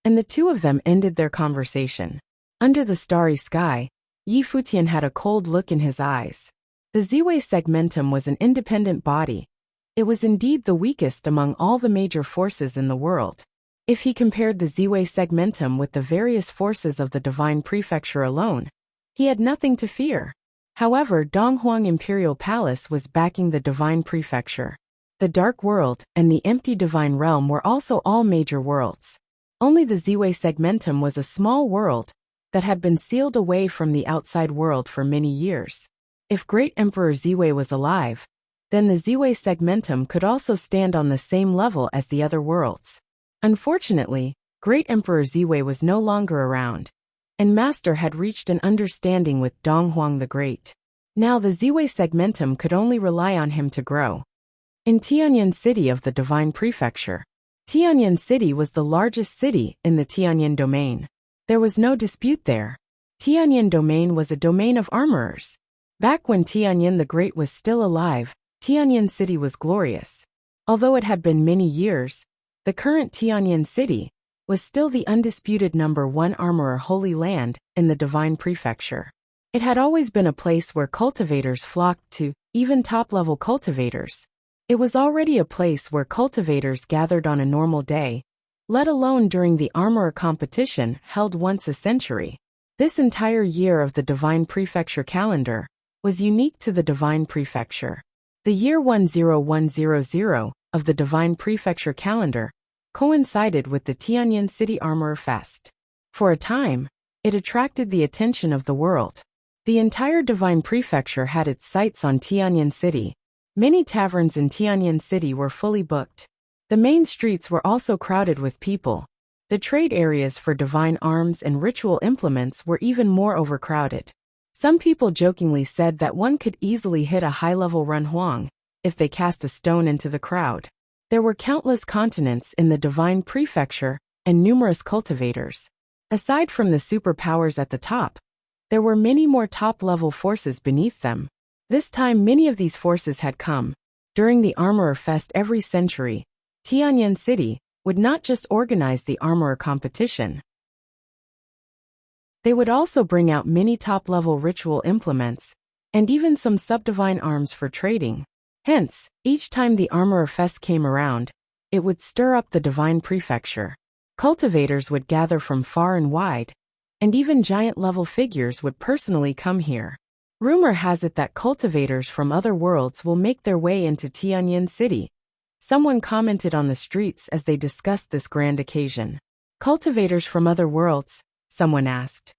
and the two of them ended their conversation. Under the starry sky, Yi Futian had a cold look in his eyes. The Ziwei segmentum was an independent body. It was indeed the weakest among all the major forces in the world. If he compared the Ziwei segmentum with the various forces of the Divine Prefecture alone, he had nothing to fear. However, Donghuang Imperial Palace was backing the Divine Prefecture. The Dark World and the Empty Divine Realm were also all major worlds. Only the Ziwei segmentum was a small world that had been sealed away from the outside world for many years. If Great Emperor Ziwei was alive, then the Ziwei segmentum could also stand on the same level as the other worlds. Unfortunately, Great Emperor Ziwei was no longer around, and Master had reached an understanding with Donghuang the Great. Now the Ziwei segmentum could only rely on him to grow. In Tianyin City of the Divine Prefecture, Tianyin City was the largest city in the Tianyin domain. There was no dispute there. Tianyin domain was a domain of armorers. Back when Tianyin the Great was still alive, Tianyin City was glorious. Although it had been many years, the current Tianyin City was still the undisputed #1 armorer Holy Land in the Divine Prefecture. It had always been a place where cultivators flocked to, even top-level cultivators. It was already a place where cultivators gathered on a normal day, let alone during the armorer competition held once a century. This entire year of the Divine Prefecture calendar was unique to the Divine Prefecture. The year 10100 of the Divine Prefecture calendar coincided with the Tianyin City Armorer Fest. For a time, it attracted the attention of the world. The entire Divine Prefecture had its sights on Tianyin City. Many taverns in Tianyin City were fully booked. The main streets were also crowded with people. The trade areas for divine arms and ritual implements were even more overcrowded. Some people jokingly said that one could easily hit a high-level Run Huang if they cast a stone into the crowd. There were countless continents in the divine prefecture and numerous cultivators. Aside from the superpowers at the top, there were many more top-level forces beneath them. This time many of these forces had come. During the Armorer Fest every century, Tianyan City would not just organize the armorer competition. They would also bring out many top-level ritual implements, and even some subdivine arms for trading. Hence, each time the Armorer Fest came around, it would stir up the divine prefecture. Cultivators would gather from far and wide, and even giant-level figures would personally come here. Rumor has it that cultivators from other worlds will make their way into Tianyan City. Someone commented on the streets as they discussed this grand occasion. Cultivators from other worlds? Someone asked.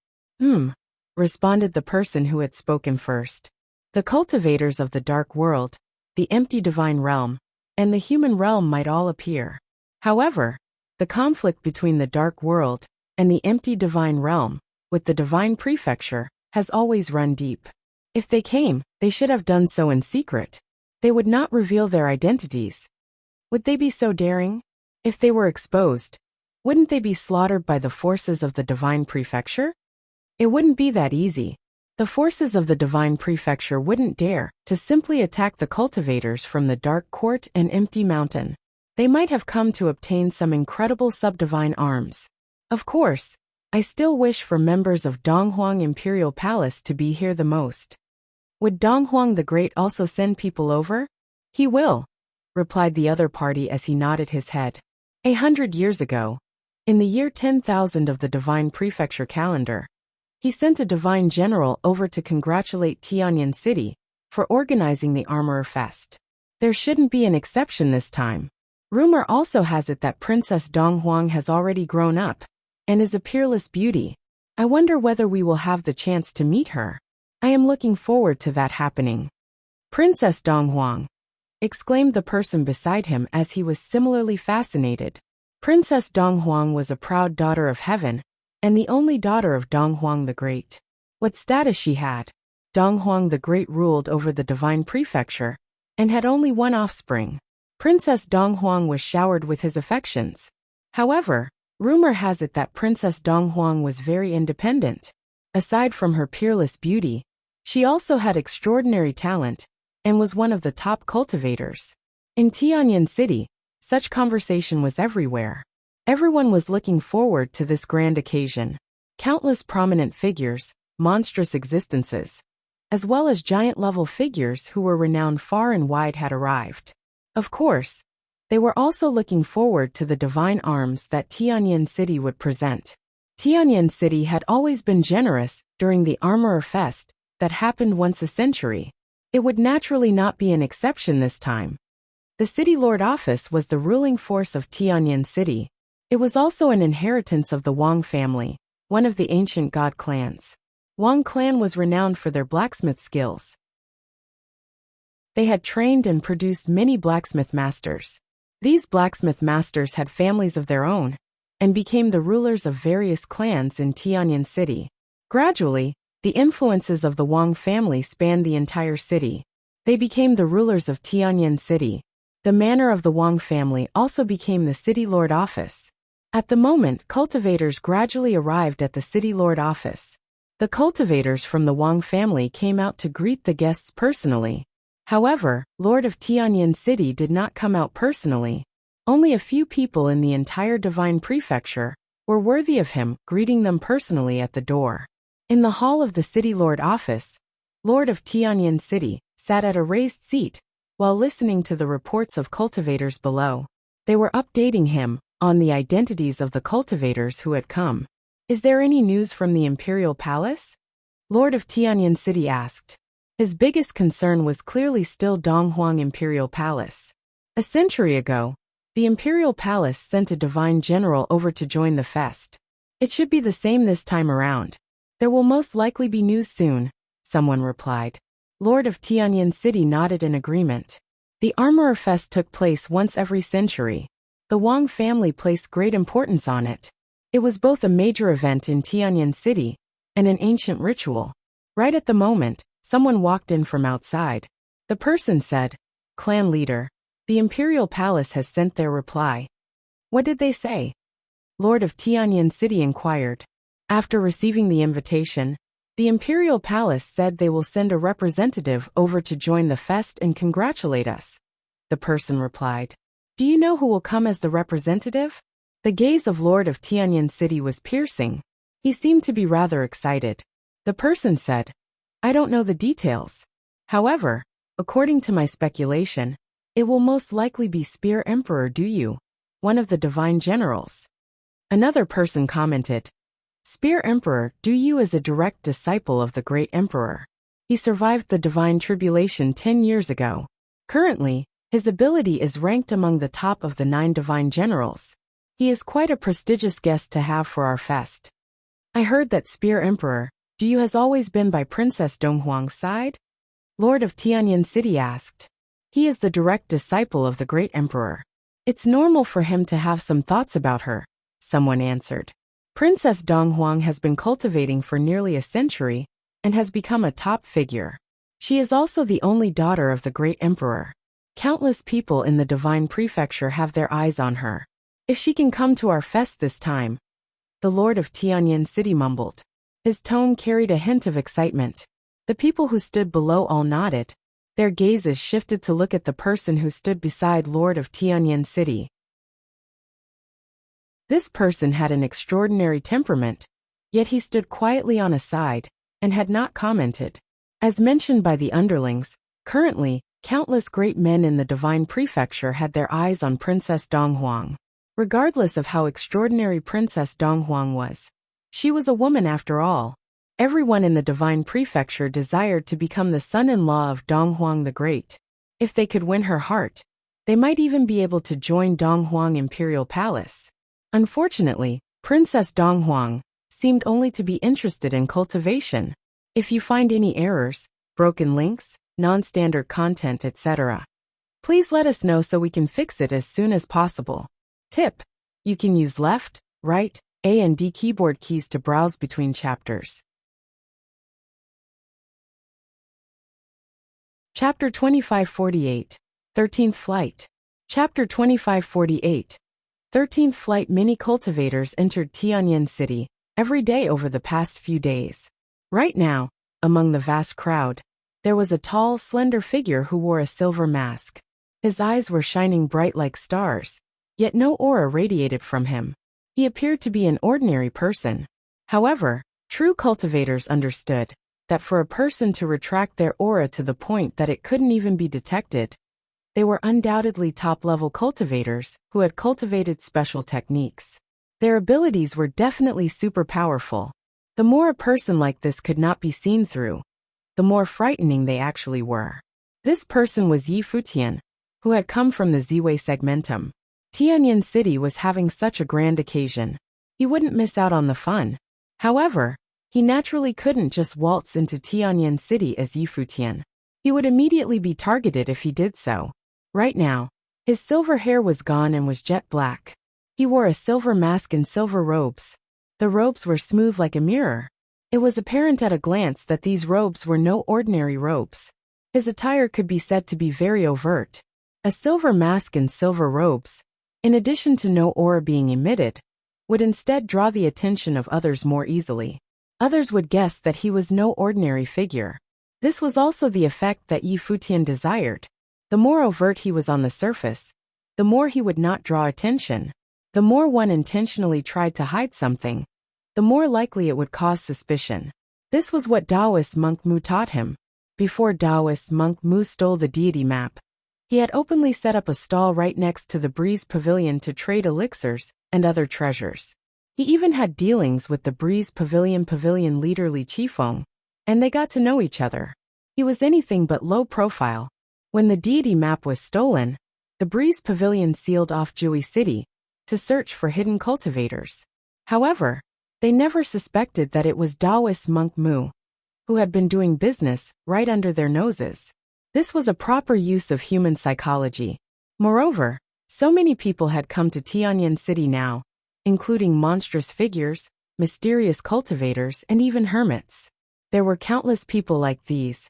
Responded the person who had spoken first. The cultivators of the dark world, the empty divine realm, and the human realm might all appear. However, the conflict between the dark world and the empty divine realm, with the divine prefecture, has always run deep. If they came, they should have done so in secret. They would not reveal their identities. Would they be so daring? If they were exposed, wouldn't they be slaughtered by the forces of the divine prefecture? It wouldn't be that easy. The forces of the divine prefecture wouldn't dare to simply attack the cultivators from the dark court and empty mountain. They might have come to obtain some incredible subdivine arms. Of course, I still wish for members of Donghuang Imperial Palace to be here the most. Would Donghuang the Great also send people over? He will, replied the other party as he nodded his head. 100 years ago, in the year 10,000 of the divine prefecture calendar, he sent a divine general over to congratulate Tianyan City for organizing the Armorer Fest. There shouldn't be an exception this time. Rumor also has it that Princess Donghuang has already grown up and is a peerless beauty. I wonder whether we will have the chance to meet her. I am looking forward to that happening. Princess Donghuang, exclaimed the person beside him as he was similarly fascinated. Princess Donghuang was a proud daughter of heaven, and the only daughter of Donghuang the Great. What status she had! Donghuang the Great ruled over the divine prefecture, and had only one offspring. Princess Donghuang was showered with his affections. However, rumor has it that Princess Donghuang was very independent. Aside from her peerless beauty, she also had extraordinary talent, and was one of the top cultivators. In Tianyan City, such conversation was everywhere. Everyone was looking forward to this grand occasion. Countless prominent figures, monstrous existences, as well as giant-level figures who were renowned far and wide had arrived. Of course, they were also looking forward to the divine arms that Tianyan City would present. Tianyan City had always been generous during the Armorer Fest that happened once a century. It would naturally not be an exception this time. The City Lord office was the ruling force of Tianyan City. It was also an inheritance of the Wang family, one of the ancient god clans. Wang clan was renowned for their blacksmith skills. They had trained and produced many blacksmith masters. These blacksmith masters had families of their own, and became the rulers of various clans in Tianyan City. Gradually, the influences of the Wang family spanned the entire city. They became the rulers of Tianyan City. The manor of the Wang family also became the City Lord office. At the moment, cultivators gradually arrived at the City Lord office. The cultivators from the Wang family came out to greet the guests personally. However, Lord of Tianyan City did not come out personally. Only a few people in the entire divine prefecture were worthy of him greeting them personally at the door. In the hall of the City Lord office, Lord of Tianyan City sat at a raised seat while listening to the reports of cultivators below. They were updating him on the identities of the cultivators who had come. Is there any news from the Imperial Palace? Lord of Tianyan City asked. His biggest concern was clearly still Donghuang Imperial Palace. A century ago, the Imperial Palace sent a divine general over to join the fest. It should be the same this time around. There will most likely be news soon, someone replied. Lord of Tianyan City nodded in agreement. The Armorer Fest took place once every century. The Wang family placed great importance on it. It was both a major event in Tianyan City and an ancient ritual. Right at the moment, someone walked in from outside. The person said, "Clan leader, the Imperial Palace has sent their reply." What did they say? Lord of Tianyan City inquired. After receiving the invitation, the Imperial Palace said they will send a representative over to join the fest and congratulate us. The person replied. Do you know who will come as the representative? The gaze of Lord of Tianyan City was piercing. He seemed to be rather excited. The person said, I don't know the details. However, according to my speculation, it will most likely be Spear Emperor Du, one of the divine generals. Another person commented, Spear Emperor Du is a direct disciple of the great emperor. He survived the divine tribulation 10 years ago. Currently, his ability is ranked among the top of the 9 divine generals. He is quite a prestigious guest to have for our fest. I heard that Spear Emperor Du has always been by Princess Donghuang's side? Lord of Tianyan City asked. He is the direct disciple of the great emperor. It's normal for him to have some thoughts about her, someone answered. Princess Donghuang has been cultivating for nearly a century and has become a top figure. She is also the only daughter of the great emperor. Countless people in the divine prefecture have their eyes on her. If she can come to our fest this time, the Lord of Tianyan City mumbled. His tone carried a hint of excitement. The people who stood below all nodded. Their gazes shifted to look at the person who stood beside Lord of Tianyan City. This person had an extraordinary temperament, yet he stood quietly on a side and had not commented. As mentioned by the underlings, currently, countless great men in the divine prefecture had their eyes on Princess Donghuang. Regardless of how extraordinary Princess Donghuang was, she was a woman after all. Everyone in the divine prefecture desired to become the son-in-law of Donghuang the Great. If they could win her heart, they might even be able to join Donghuang Imperial Palace. Unfortunately, Princess Donghuang seemed only to be interested in cultivation. If you find any errors, broken links, non-standard content, etc., please let us know so we can fix it as soon as possible. Tip: you can use left, right, A and D keyboard keys to browse between chapters. Chapter 2548, 13th Flight. Chapter 2548. 13th Flight. Many cultivators entered Tianyan City every day over the past few days. Right now, among the vast crowd, there was a tall, slender figure who wore a silver mask. His eyes were shining bright like stars, yet no aura radiated from him. He appeared to be an ordinary person. However, true cultivators understood that for a person to retract their aura to the point that it couldn't even be detected, they were undoubtedly top-level cultivators who had cultivated special techniques. Their abilities were definitely super powerful. The more a person like this could not be seen through, the more frightening they actually were. This person was Futian, who had come from the Ziwei segmentum. Tianyan City was having such a grand occasion. He wouldn't miss out on the fun. However, he naturally couldn't just waltz into Tianyan City as Futian. He would immediately be targeted if he did so. Right now, his silver hair was gone and was jet black. He wore a silver mask and silver robes. The robes were smooth like a mirror. It was apparent at a glance that these robes were no ordinary robes. His attire could be said to be very overt. A silver mask and silver robes, in addition to no aura being emitted, would instead draw the attention of others more easily. Others would guess that he was no ordinary figure. This was also the effect that Futian desired. The more overt he was on the surface, the more he would not draw attention. The more one intentionally tried to hide something, the more likely it would cause suspicion. This was what Taoist monk Mu taught him. Before Taoist monk Mu stole the deity map, he had openly set up a stall right next to the Breeze Pavilion to trade elixirs and other treasures. He even had dealings with the Breeze Pavilion leader Li Qifeng, and they got to know each other. He was anything but low profile. When the deity map was stolen, the Breeze Pavilion sealed off Jui City to search for hidden cultivators. However, they never suspected that it was Taoist monk Mu, who had been doing business right under their noses. This was a proper use of human psychology. Moreover, so many people had come to Tianyan City now, including monstrous figures, mysterious cultivators, and even hermits. There were countless people like these,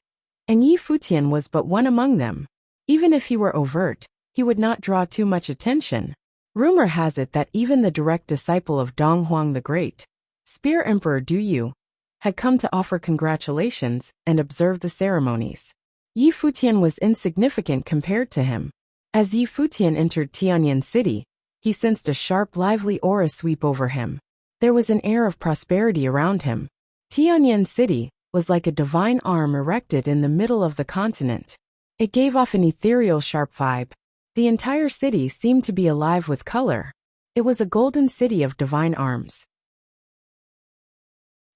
and Yi Futian was but one among them. Even if he were overt, he would not draw too much attention. Rumor has it that even the direct disciple of Dong Huang the Great, Spear Emperor Du Yu, had come to offer congratulations and observe the ceremonies. Yi Futian was insignificant compared to him. As Yi Futian entered Tianyan City, he sensed a sharp, lively aura sweep over him. There was an air of prosperity around him. Tianyan City was like a divine arm erected in the middle of the continent. It gave off an ethereal, sharp vibe. The entire city seemed to be alive with color. It was a golden city of divine arms.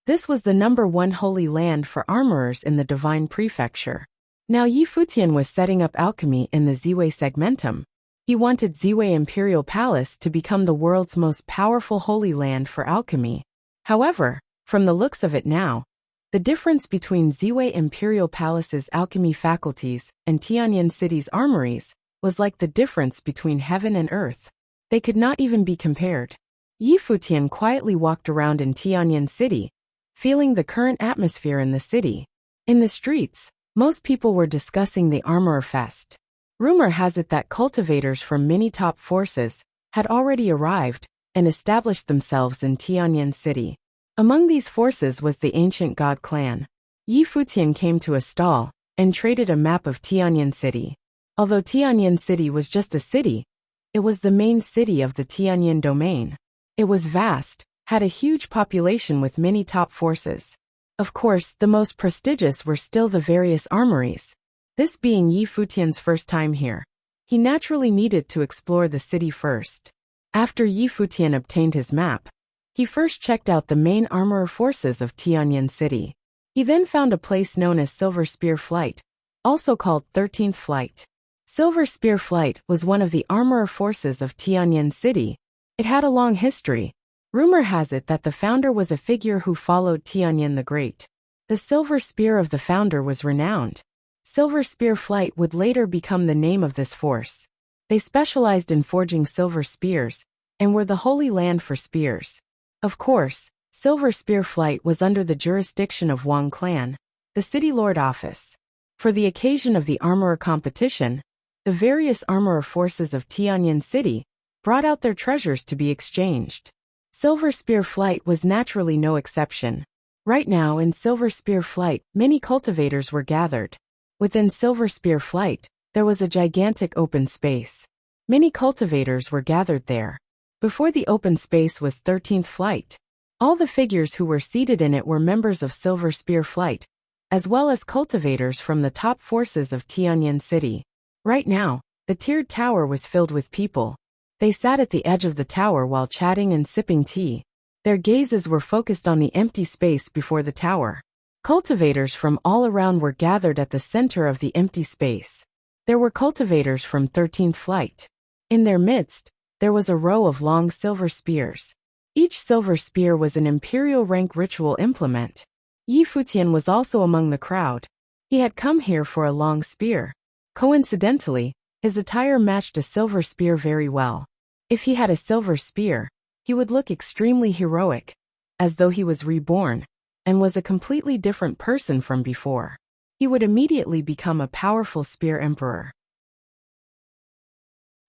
This was the #1 holy land for armorers in the divine prefecture. Now Yi Futian was setting up alchemy in the Ziwei segmentum. He wanted Ziwei Imperial Palace to become the world's most powerful holy land for alchemy. However, from the looks of it now, the difference between Ziwei Imperial Palace's alchemy faculties and Tianyan City's armories was like the difference between heaven and earth. They could not even be compared. Yi Futian quietly walked around in Tianyan City, feeling the current atmosphere in the city. In the streets, most people were discussing the Armorer Fest. Rumor has it that cultivators from many top forces had already arrived and established themselves in Tianyan City. Among these forces was the ancient god clan. Yi Futian came to a stall and traded a map of Tianyan City. Although Tianyan City was just a city, it was the main city of the Tianyan domain. It was vast, had a huge population with many top forces. Of course, the most prestigious were still the various armories. This being Yi Futian's first time here, he naturally needed to explore the city first. After Yi Futian obtained his map, he first checked out the main armorer forces of Tianyan City. He then found a place known as Silver Spear Flight, also called 13th Flight. Silver Spear Flight was one of the armorer forces of Tianyan City. It had a long history. Rumor has it that the founder was a figure who followed Tianyan the Great. The silver spear of the founder was renowned. Silver Spear Flight would later become the name of this force. They specialized in forging silver spears and were the holy land for spears. Of course, Silver Spear Flight was under the jurisdiction of Wang Clan, the city lord office. For the occasion of the armorer competition, the various armorer forces of Tianyan City brought out their treasures to be exchanged. Silver Spear Flight was naturally no exception. Right now in Silver Spear Flight, many cultivators were gathered. Within Silver Spear Flight, there was a gigantic open space. Many cultivators were gathered there. Before the open space was 13th Flight. All the figures who were seated in it were members of Silver Spear Flight, as well as cultivators from the top forces of Tianyan City. Right now, the tiered tower was filled with people. They sat at the edge of the tower while chatting and sipping tea. Their gazes were focused on the empty space before the tower. Cultivators from all around were gathered at the center of the empty space. There were cultivators from 13th Flight. In their midst, there was a row of long silver spears. Each silver spear was an imperial rank ritual implement. Yi Futian was also among the crowd. He had come here for a long spear. Coincidentally, his attire matched a silver spear very well. If he had a silver spear, he would look extremely heroic, as though he was reborn, and was a completely different person from before. He would immediately become a powerful spear emperor.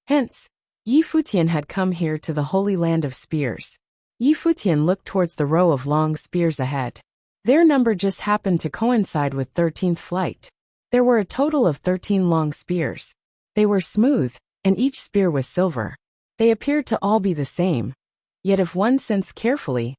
Hence, Yi Futian had come here to the Holy Land of Spears. Yi Futian looked towards the row of long spears ahead. Their number just happened to coincide with 13th Flight. There were a total of 13 long spears. They were smooth, and each spear was silver. They appeared to all be the same. Yet if one sensed carefully,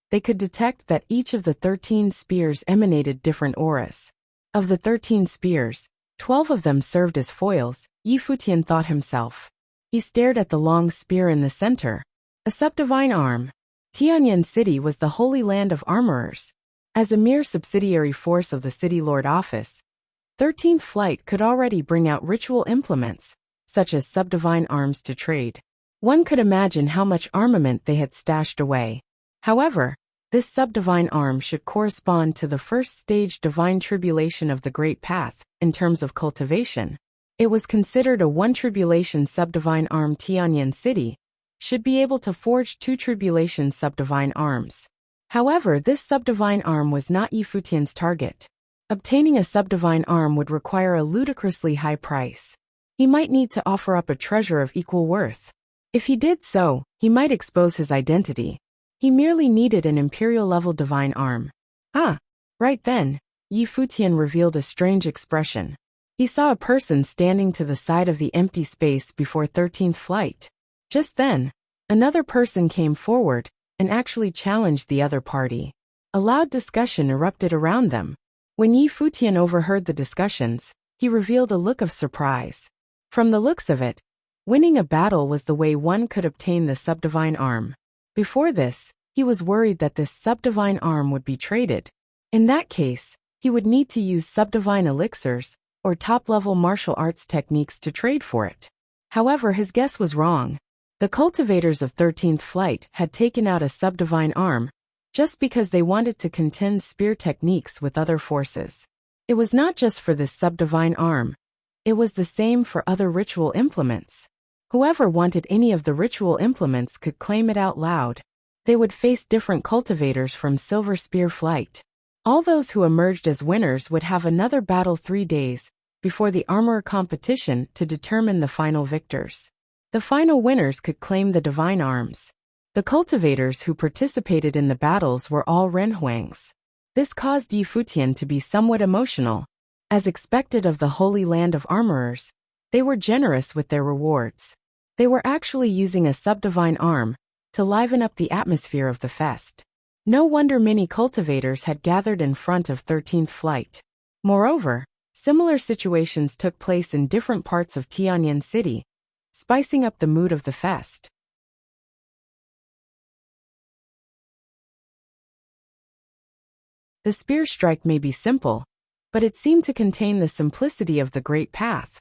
they could detect that each of the 13 spears emanated different auras. Of the 13 spears, 12 of them served as foils, Yi Futian thought himself. He stared at the long spear in the center. A subdivine arm. Tianyan City was the holy land of armorers. As a mere subsidiary force of the city lord office, 13th Flight could already bring out ritual implements, such as subdivine arms to trade. One could imagine how much armament they had stashed away. However, this subdivine arm should correspond to the first stage divine tribulation of the Great Path, in terms of cultivation. It was considered a one tribulation subdivine arm. Tianyan City should be able to forge two tribulation subdivine arms. However, this subdivine arm was not Yi Futian's target. Obtaining a subdivine arm would require a ludicrously high price. He might need to offer up a treasure of equal worth. If he did so, he might expose his identity. He merely needed an imperial-level divine arm. Right then, Yi Futian revealed a strange expression. He saw a person standing to the side of the empty space before 13th flight. Just then, another person came forward and actually challenged the other party. A loud discussion erupted around them. When Yi Futian overheard the discussions, he revealed a look of surprise. From the looks of it, winning a battle was the way one could obtain the subdivine arm. Before this, he was worried that this subdivine arm would be traded. In that case, he would need to use subdivine elixirs or top-level martial arts techniques to trade for it. However, his guess was wrong. The cultivators of 13th flight had taken out a subdivine arm just because they wanted to contend spear techniques with other forces. It was not just for this subdivine arm. It was the same for other ritual implements. Whoever wanted any of the ritual implements could claim it out loud. They would face different cultivators from Silver Spear Flight. All those who emerged as winners would have another battle 3 days before the armorer competition to determine the final victors. The final winners could claim the divine arms. The cultivators who participated in the battles were all Renhuangs. This caused Yi Futian to be somewhat emotional. As expected of the Holy Land of Armorers, they were generous with their rewards. They were actually using a subdivine arm to liven up the atmosphere of the fest. No wonder many cultivators had gathered in front of 13th flight. Moreover, similar situations took place in different parts of Tianyan City, spicing up the mood of the fest. The spear strike may be simple, but it seemed to contain the simplicity of the Great Path,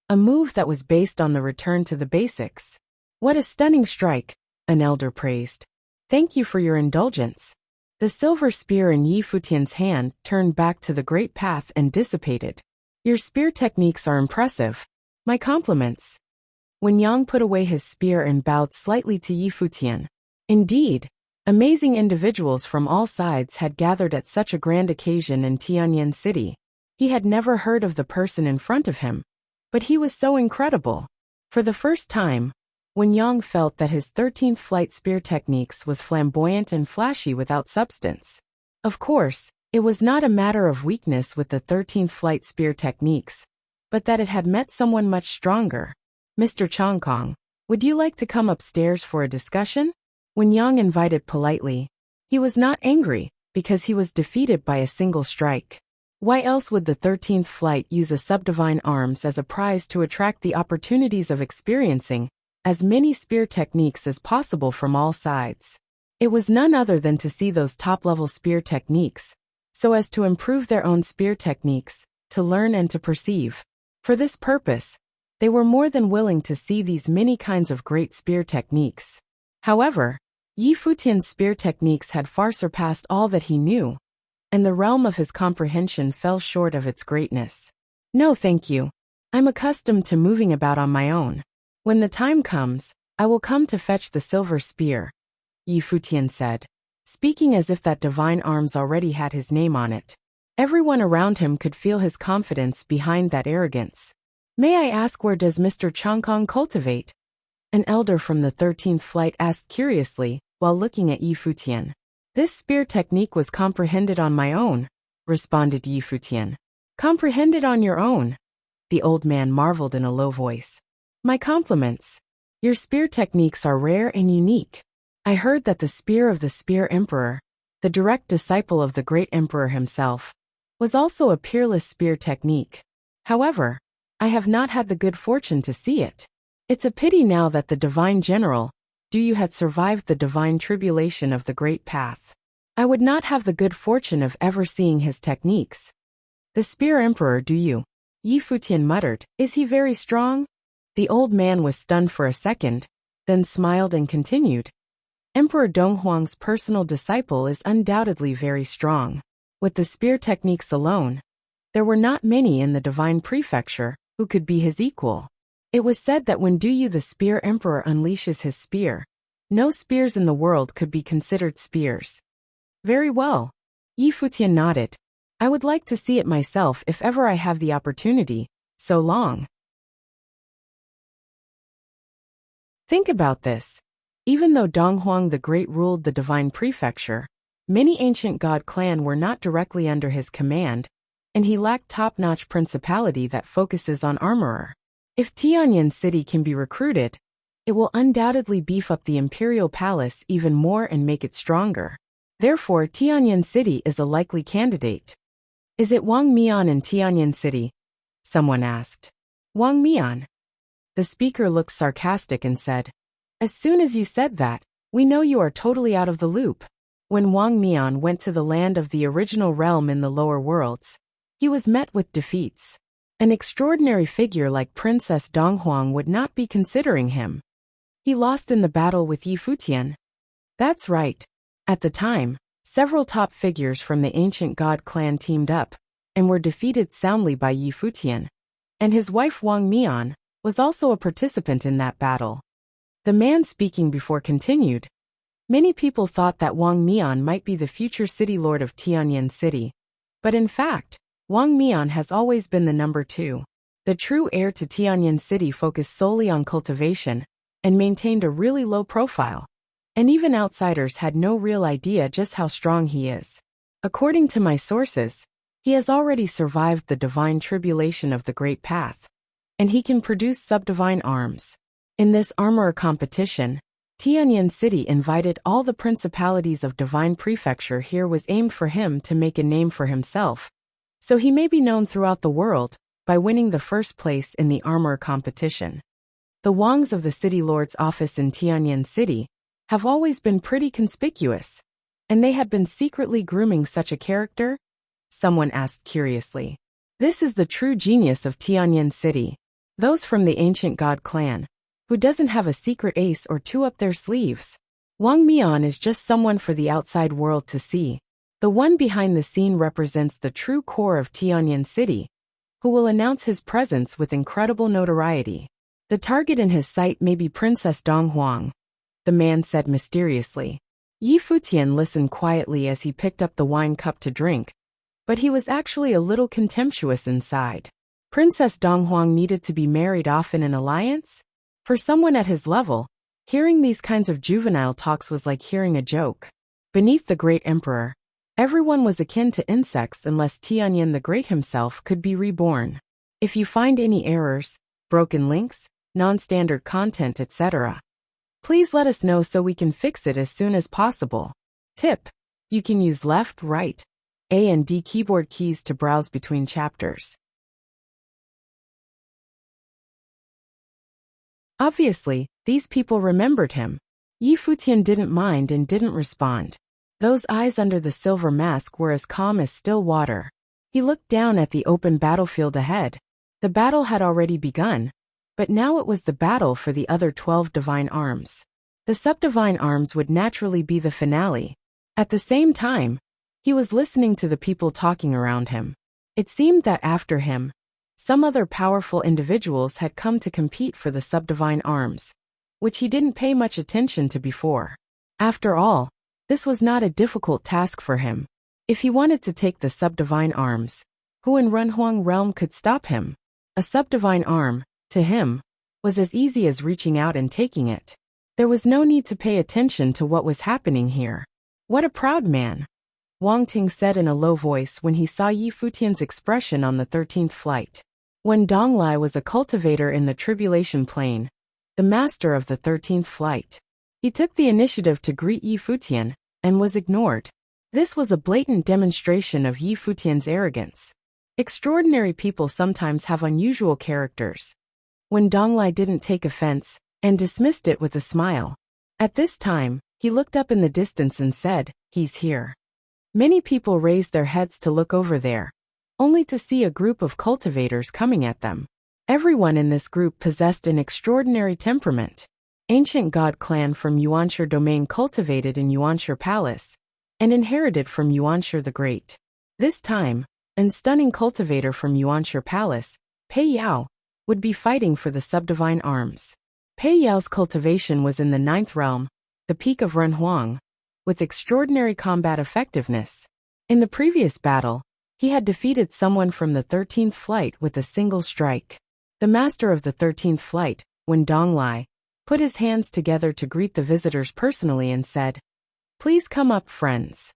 a move that was based on the return to the basics. What a stunning strike, an elder praised. Thank you for your indulgence. The silver spear in Yi Futian's hand turned back to the Great Path and dissipated. Your spear techniques are impressive. My compliments. Wen Yang put away his spear and bowed slightly to Yi Futian. Indeed, amazing individuals from all sides had gathered at such a grand occasion in Tianyan City. He had never heard of the person in front of him, but he was so incredible. For the first time, Wen Yang felt that his 13th flight spear techniques was flamboyant and flashy without substance. Of course, it was not a matter of weakness with the 13th flight spear techniques, but that it had met someone much stronger. Mr. Chongkong, would you like to come upstairs for a discussion? Wen Yang invited politely. He was not angry, because he was defeated by a single strike. Why else would the 13th flight use a subdivine arms as a prize to attract the opportunities of experiencing as many spear techniques as possible from all sides? It was none other than to see those top-level spear techniques, so as to improve their own spear techniques, to learn and to perceive. For this purpose, they were more than willing to see these many kinds of great spear techniques. However, Yi Futian's spear techniques had far surpassed all that he knew, and the realm of his comprehension fell short of its greatness. No, thank you. I'm accustomed to moving about on my own. When the time comes, I will come to fetch the silver spear, Yi Futian said, speaking as if that divine arms already had his name on it. Everyone around him could feel his confidence behind that arrogance. May I ask, where does Mr. Chongkong cultivate? An elder from the 13th flight asked curiously, while looking at Yi Futian. This spear technique was comprehended on my own, responded Yi Futian. Comprehended on your own? The old man marveled in a low voice. My compliments. Your spear techniques are rare and unique. I heard that the spear of the Spear Emperor, the direct disciple of the great emperor himself, was also a peerless spear technique. However, I have not had the good fortune to see it. It's a pity now that the divine general, Du had survived the divine tribulation of the Great Path. I would not have the good fortune of ever seeing his techniques. The Spear Emperor Du, Yi Futian muttered, is he very strong? The old man was stunned for a second, then smiled and continued. Emperor Donghuang's personal disciple is undoubtedly very strong. With the spear techniques alone, there were not many in the divine prefecture who could be his equal. It was said that when Du the Spear Emperor unleashes his spear, no spears in the world could be considered spears. Very well. Yi Futian nodded. I would like to see it myself if ever I have the opportunity. So long. Think about this. Even though Donghuang the Great ruled the divine prefecture, many ancient god clan were not directly under his command, and he lacked top-notch principality that focuses on armorer. If Tianyan City can be recruited, it will undoubtedly beef up the imperial palace even more and make it stronger. Therefore, Tianyan City is a likely candidate. Is it Wang Mian in Tianyan City? Someone asked. Wang Mian. The speaker looked sarcastic and said, as soon as you said that, we know you are totally out of the loop. When Wang Mian went to the land of the original realm in the lower worlds, he was met with defeats. An extraordinary figure like Princess Donghuang would not be considering him. He lost in the battle with Yi Futian. That's right. At the time, several top figures from the ancient god clan teamed up and were defeated soundly by Yi Futian, and his wife Wang Mian was also a participant in that battle. The man speaking before continued. Many people thought that Wang Mian might be the future city lord of Tianyan City, but in fact, Wang Mian has always been the number 2. The true heir to Tianyan City focused solely on cultivation and maintained a really low profile, and even outsiders had no real idea just how strong he is. According to my sources, he has already survived the divine tribulation of the Great Path, and he can produce subdivine arms. In this armorer competition, Tianyan City invited all the principalities of divine prefecture here was aimed for him to make a name for himself, so he may be known throughout the world by winning the first place in the armorer competition. The Wangs of the City Lord's office in Tianyan City have always been pretty conspicuous, and they had been secretly grooming such a character? Someone asked curiously. This is the true genius of Tianyan City. Those from the ancient god clan, who doesn't have a secret ace or 2 up their sleeves. Wang Mian is just someone for the outside world to see. The one behind the scene represents the true core of Tianyan City, who will announce his presence with incredible notoriety. The target in his sight may be Princess Donghuang, the man said mysteriously. Yi Futian listened quietly as he picked up the wine cup to drink, but he was actually a little contemptuous inside. Princess Donghuang needed to be married off in an alliance? For someone at his level, hearing these kinds of juvenile talks was like hearing a joke. Beneath the great emperor, everyone was akin to insects unless Tianyan the Great himself could be reborn. If you find any errors, broken links, non-standard content, etc., please let us know so we can fix it as soon as possible. Tip: you can use left, right, A and D keyboard keys to browse between chapters. Obviously, these people remembered him. Yi Futian didn't mind and didn't respond. Those eyes under the silver mask were as calm as still water. He looked down at the open battlefield ahead. The battle had already begun, but now it was the battle for the other 12 divine arms. The subdivine arms would naturally be the finale. At the same time, he was listening to the people talking around him. It seemed that after him, some other powerful individuals had come to compete for the subdivine arms, which he didn't pay much attention to before. After all, this was not a difficult task for him. If he wanted to take the subdivine arms, who in Renhuang realm could stop him? A subdivine arm, to him, was as easy as reaching out and taking it. There was no need to pay attention to what was happening here. What a proud man, Wang Ting said in a low voice when he saw Yi Futian's expression on the 13th flight. When Donglai was a cultivator in the Tribulation Plain, the master of the 13th flight, he took the initiative to greet Yi Futian, and was ignored. This was a blatant demonstration of Yi Futian's arrogance. Extraordinary people sometimes have unusual characters. When Donglai didn't take offense, and dismissed it with a smile. At this time, he looked up in the distance and said, "He's here." Many people raised their heads to look over there, only to see a group of cultivators coming at them. Everyone in this group possessed an extraordinary temperament. Ancient god clan from Yuanshi domain cultivated in Yuanshi Palace, and inherited from Yuanshi the Great. This time, an stunning cultivator from Yuanshi Palace, Pei Yao, would be fighting for the subdivine arms. Pei Yao's cultivation was in the 9th realm, the peak of Renhuang, with extraordinary combat effectiveness. In the previous battle, he had defeated someone from the 13th flight with a single strike. The master of the 13th flight, Wen Donglai, put his hands together to greet the visitors personally and said, "Please come up, friends."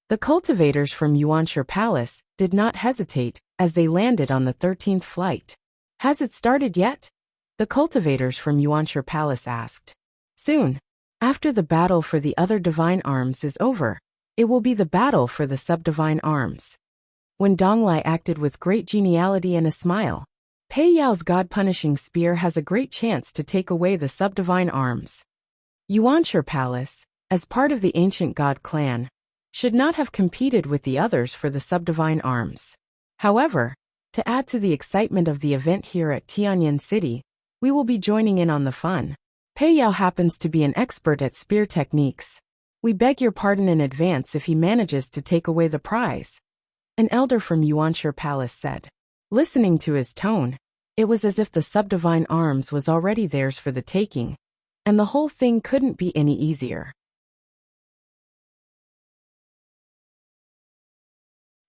The cultivators from Yuanshi Palace did not hesitate as they landed on the 13th flight. "Has it started yet?" the cultivators from Yuanshi Palace asked. "Soon. After the battle for the other divine arms is over, it will be the battle for the sub-divine arms." When Donglai acted with great geniality and a smile, Pei Yao's god-punishing spear has a great chance to take away the sub-divine arms. Yuanshi Palace, as part of the ancient god clan, should not have competed with the others for the sub-divine arms. However, to add to the excitement of the event here at Tianyan City, we will be joining in on the fun. Pei Yao happens to be an expert at spear techniques. We beg your pardon in advance if he manages to take away the prize, an elder from Yuanshi Palace said. Listening to his tone, it was as if the sub-divine arms was already theirs for the taking, and the whole thing couldn't be any easier.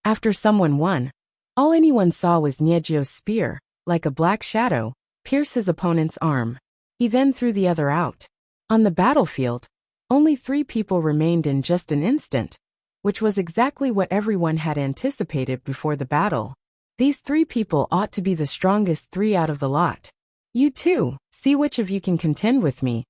After someone won, all anyone saw was Niejio's spear, like a black shadow, pierce his opponent's arm. He then threw the other out. On the battlefield, only 3 people remained in just an instant, which was exactly what everyone had anticipated before the battle. These 3 people ought to be the strongest 3 out of the lot. You too, see which of you can contend with me,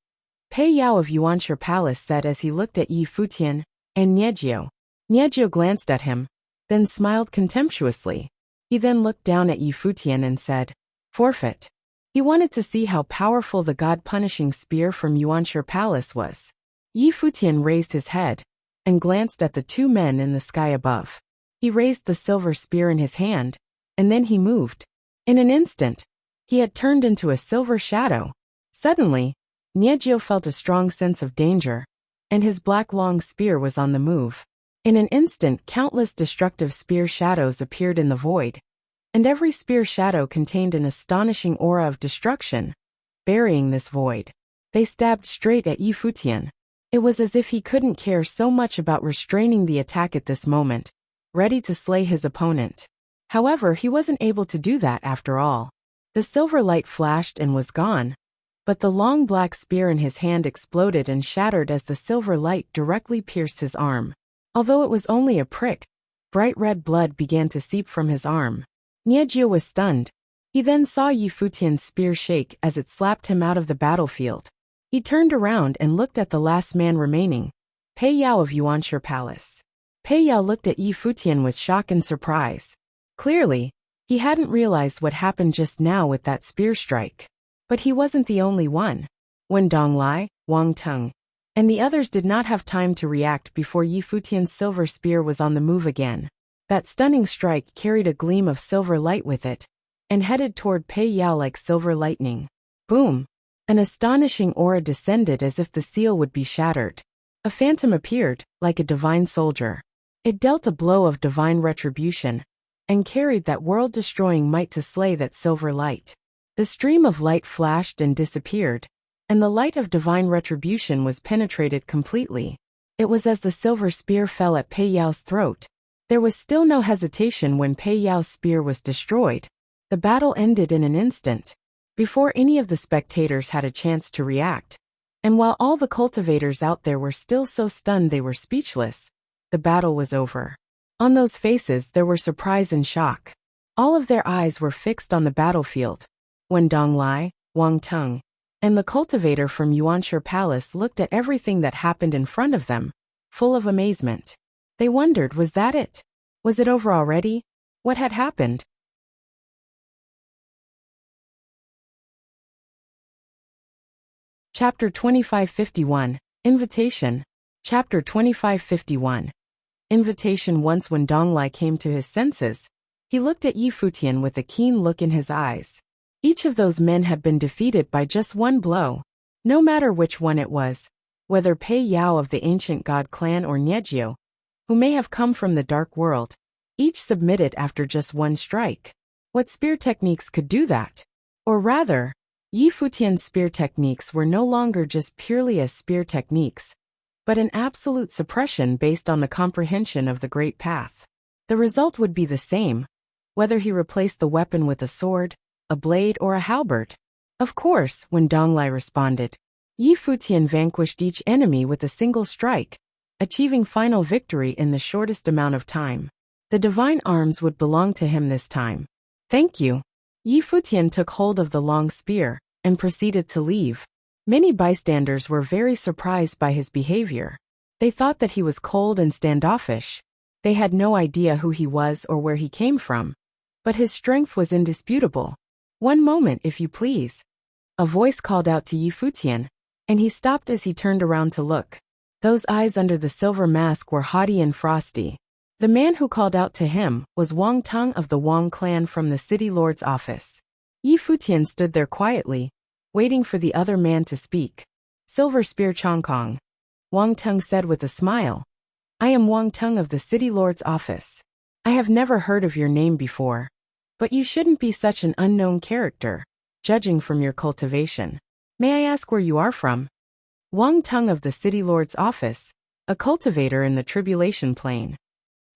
Pei Yao of Yuanshi Palace said as he looked at Yi Futian and Niejio. Niejio glanced at him, then smiled contemptuously. He then looked down at Yi Futian and said, "Forfeit." He wanted to see how powerful the god-punishing spear from Yuanshi Palace was. Yi Futian raised his head and glanced at the 2 men in the sky above. He raised the silver spear in his hand, and then he moved. In an instant, he had turned into a silver shadow. Suddenly, Niejio felt a strong sense of danger, and his black long spear was on the move. In an instant, countless destructive spear shadows appeared in the void, and every spear shadow contained an astonishing aura of destruction, burying this void. They stabbed straight at Yi Futian. It was as if he couldn't care so much about restraining the attack at this moment, ready to slay his opponent. However, he wasn't able to do that after all. The silver light flashed and was gone, but the long black spear in his hand exploded and shattered as the silver light directly pierced his arm. Although it was only a prick, bright red blood began to seep from his arm. Niejio was stunned. He then saw Yi Futian's spear shake as it slapped him out of the battlefield. He turned around and looked at the last man remaining, Pei Yao of Yuanshi Palace. Pei Yao looked at Yi Futian with shock and surprise. Clearly, he hadn't realized what happened just now with that spear strike. But he wasn't the only one. Wen Donglai, Wang Teng, and the others did not have time to react before Yi Futian's silver spear was on the move again. That stunning strike carried a gleam of silver light with it, and headed toward Pei Yao like silver lightning. Boom! An astonishing aura descended as if the seal would be shattered. A phantom appeared, like a divine soldier. It dealt a blow of divine retribution, and carried that world-destroying might to slay that silver light. The stream of light flashed and disappeared, and the light of divine retribution was penetrated completely. It was as the silver spear fell at Pei Yao's throat. There was still no hesitation when Pei Yao's spear was destroyed. The battle ended in an instant, before any of the spectators had a chance to react. And while all the cultivators out there were still so stunned they were speechless, the battle was over. On those faces there were surprise and shock. All of their eyes were fixed on the battlefield. When Donglai, Wang Teng, and the cultivator from Yuanshi Palace looked at everything that happened in front of them, full of amazement. They wondered, was that it? Was it over already? What had happened? Chapter 2551, Invitation. Chapter 2551. Invitation. Once when Donglai came to his senses, he looked at Yi Futian with a keen look in his eyes. Each of those men had been defeated by just one blow. No matter which one it was, whether Pei Yao of the ancient god clan or Niejio, who may have come from the dark world, each submitted after just one strike. What spear techniques could do that? Or rather, Yi Futian's spear techniques were no longer just purely as spear techniques, but an absolute suppression based on the comprehension of the great path. The result would be the same, whether he replaced the weapon with a sword, a blade, or a halberd. Of course, when Donglai responded, Yi Futian vanquished each enemy with a single strike, achieving final victory in the shortest amount of time. The divine arms would belong to him this time. Thank you. Yi Futian took hold of the long spear and proceeded to leave. Many bystanders were very surprised by his behavior. They thought that he was cold and standoffish. They had no idea who he was or where he came from. But his strength was indisputable. One moment, if you please. A voice called out to Yi Futian, and he stopped as he turned around to look. Those eyes under the silver mask were haughty and frosty. The man who called out to him was Wang Tung of the Wang clan from the city lord's office. Yi Futian stood there quietly, waiting for the other man to speak. Silver Spear Chongkong, Wang Tung said with a smile. I am Wang Tung of the city lord's office. I have never heard of your name before. But you shouldn't be such an unknown character, judging from your cultivation. May I ask where you are from? Wang Tung of the city lord's office, a cultivator in the tribulation plain.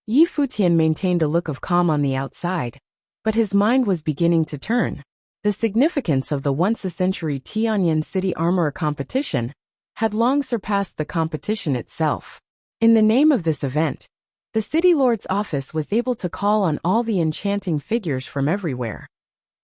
Yi Futian maintained a look of calm on the outside, but his mind was beginning to turn. The significance of the once-a-century Tianyan City Armorer competition had long surpassed the competition itself. In the name of this event, the city lord's office was able to call on all the enchanting figures from everywhere.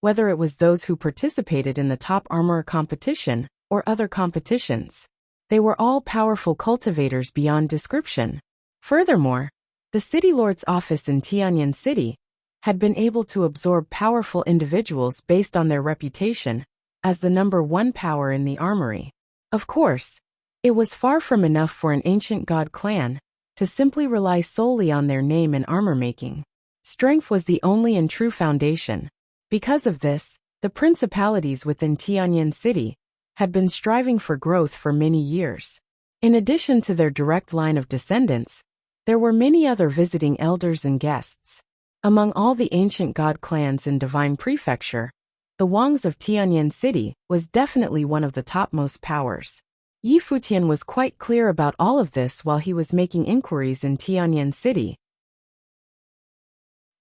Whether it was those who participated in the top armorer competition or other competitions, they were all powerful cultivators beyond description. Furthermore, the city lord's office in Tianyan City had been able to absorb powerful individuals based on their reputation as the #1 power in the armory. Of course, it was far from enough for an ancient god clan to simply rely solely on their name in armor making. Strength was the only and true foundation. Because of this, the principalities within Tianyan City had been striving for growth for many years. In addition to their direct line of descendants, there were many other visiting elders and guests. Among all the ancient god clans in Divine Prefecture, the Wangs of Tianyan City was definitely one of the topmost powers. Yi Futian was quite clear about all of this while he was making inquiries in Tianyan City.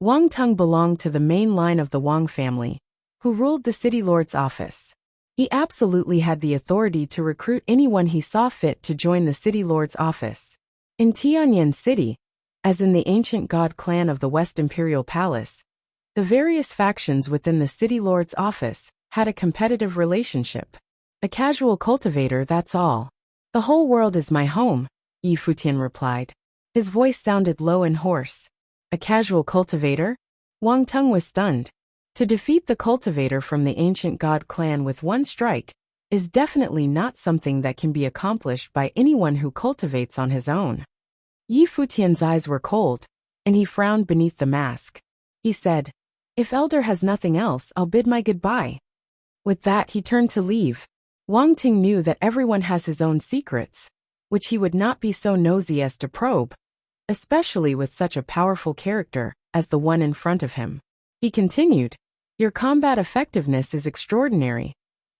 Wang Tung belonged to the main line of the Wang family, who ruled the city lord's office. He absolutely had the authority to recruit anyone he saw fit to join the city lord's office. In Tianyan City, as in the ancient god clan of the West Imperial Palace, the various factions within the city lord's office had a competitive relationship. A casual cultivator, that's all. The whole world is my home, Yi Futian replied. His voice sounded low and hoarse. A casual cultivator? Wang Tung was stunned. To defeat the cultivator from the ancient god clan with one strike is definitely not something that can be accomplished by anyone who cultivates on his own. Yi Futian's eyes were cold, and he frowned beneath the mask. He said, If Elder has nothing else, I'll bid my goodbye. With that, he turned to leave. Wang Tung knew that everyone has his own secrets, which he would not be so nosy as to probe, especially with such a powerful character as the one in front of him. He continued, Your combat effectiveness is extraordinary,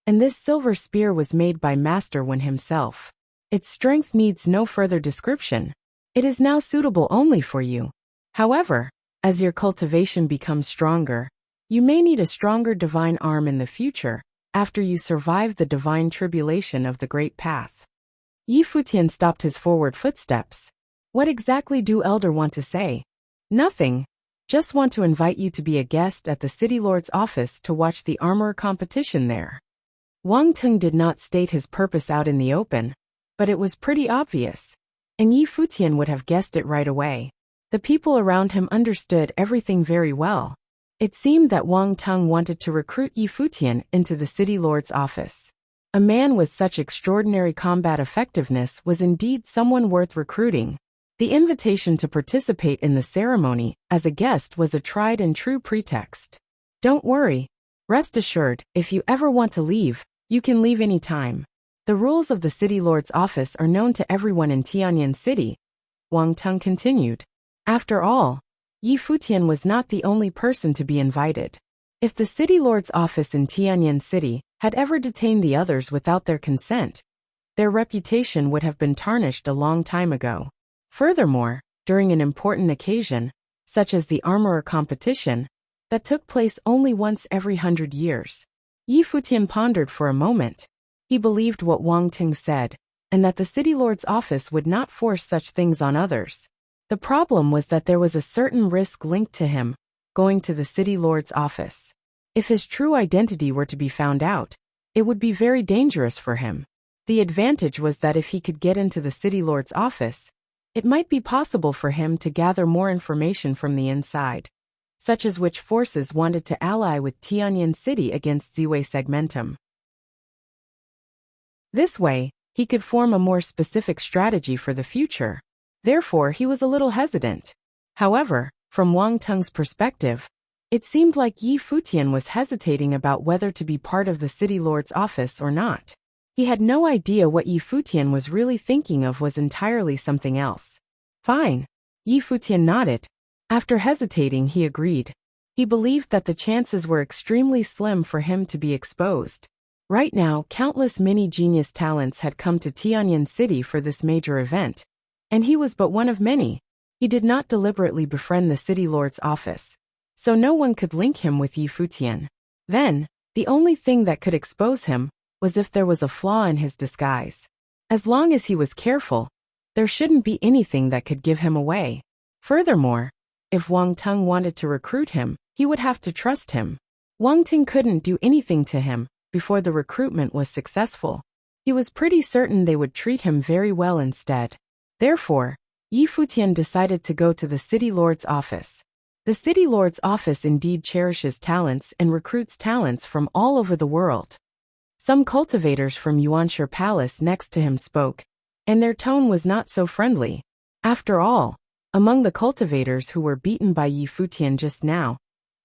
and this silver spear was made by Master Wen himself. Its strength needs no further description. It is now suitable only for you. However, as your cultivation becomes stronger, you may need a stronger divine arm in the future, after you survive the divine tribulation of the Great Path. Yi Futian stopped his forward footsteps. What exactly do Elder want to say? Nothing. Just want to invite you to be a guest at the city lord's office to watch the armor competition there. Wang Tung did not state his purpose out in the open, but it was pretty obvious, and Yi Futian would have guessed it right away. The people around him understood everything very well. It seemed that Wang Tung wanted to recruit Yi Futian into the city lord's office. A man with such extraordinary combat effectiveness was indeed someone worth recruiting. The invitation to participate in the ceremony as a guest was a tried and true pretext. Don't worry. Rest assured, if you ever want to leave, you can leave any time. The rules of the city lord's office are known to everyone in Tianyan City, Wang Tung continued. After all, Yi Futian was not the only person to be invited. If the city lord's office in Tianyan City had ever detained the others without their consent, their reputation would have been tarnished a long time ago. Furthermore, during an important occasion, such as the armorer competition, that took place only once every 100 years, Yi Futian pondered for a moment. He believed what Wang Ting said, and that the city lord's office would not force such things on others. The problem was that there was a certain risk linked to him going to the city lord's office. If his true identity were to be found out, it would be very dangerous for him. The advantage was that if he could get into the city lord's office, it might be possible for him to gather more information from the inside, such as which forces wanted to ally with Tianyin City against Ziwei Segmentum. This way, he could form a more specific strategy for the future. Therefore, he was a little hesitant. However, from Wang Teng's perspective, it seemed like Yi Futian was hesitating about whether to be part of the city lord's office or not. He had no idea what Yi Futian was really thinking of was entirely something else. Fine. Yi Futian nodded. After hesitating, he agreed. He believed that the chances were extremely slim for him to be exposed. Right now, countless mini-genius talents had come to Tianyin City for this major event, and he was but one of many. He did not deliberately befriend the city lord's office, so no one could link him with Yi Futian. Then, the only thing that could expose him was if there was a flaw in his disguise. As long as he was careful, there shouldn't be anything that could give him away. Furthermore, if Wang Teng wanted to recruit him, he would have to trust him. Wang Ting couldn't do anything to him before the recruitment was successful. He was pretty certain they would treat him very well instead. Therefore, Yi Futian decided to go to the city lord's office. The city lord's office indeed cherishes talents and recruits talents from all over the world. Some cultivators from Yuanshi Palace next to him spoke, and their tone was not so friendly. After all, among the cultivators who were beaten by Yi Futian just now,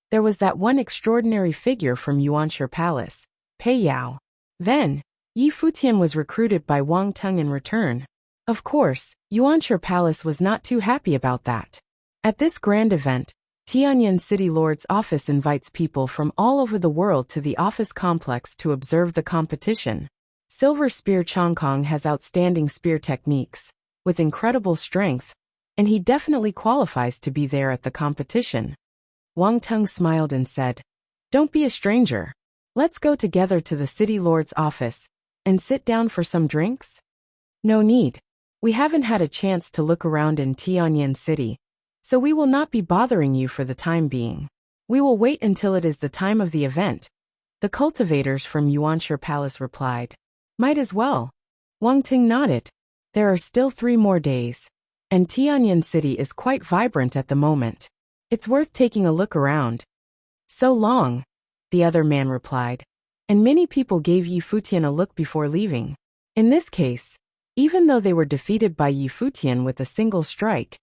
there was that one extraordinary figure from Yuanshi Palace, Pei Yao. Then, Yi Futian was recruited by Wang Teng in return. Of course, Yuanshi Palace was not too happy about that. At this grand event, Tianyin City Lord's office invites people from all over the world to the office complex to observe the competition. Silver Spear Chongkong has outstanding spear techniques, with incredible strength, and he definitely qualifies to be there at the competition. Wang Teng smiled and said, "Don't be a stranger. Let's go together to the city lord's office and sit down for some drinks?" "No need. We haven't had a chance to look around in Tianyin City, so we will not be bothering you for the time being. We will wait until it is the time of the event," the cultivators from Yuanshi Palace replied. "Might as well." Wang Ting nodded. There are still 3 more days, and Tianyin City is quite vibrant at the moment. It's worth taking a look around. "So long," the other man replied, and many people gave Yi Futian a look before leaving. In this case, even though they were defeated by Yi Futian with a single strike,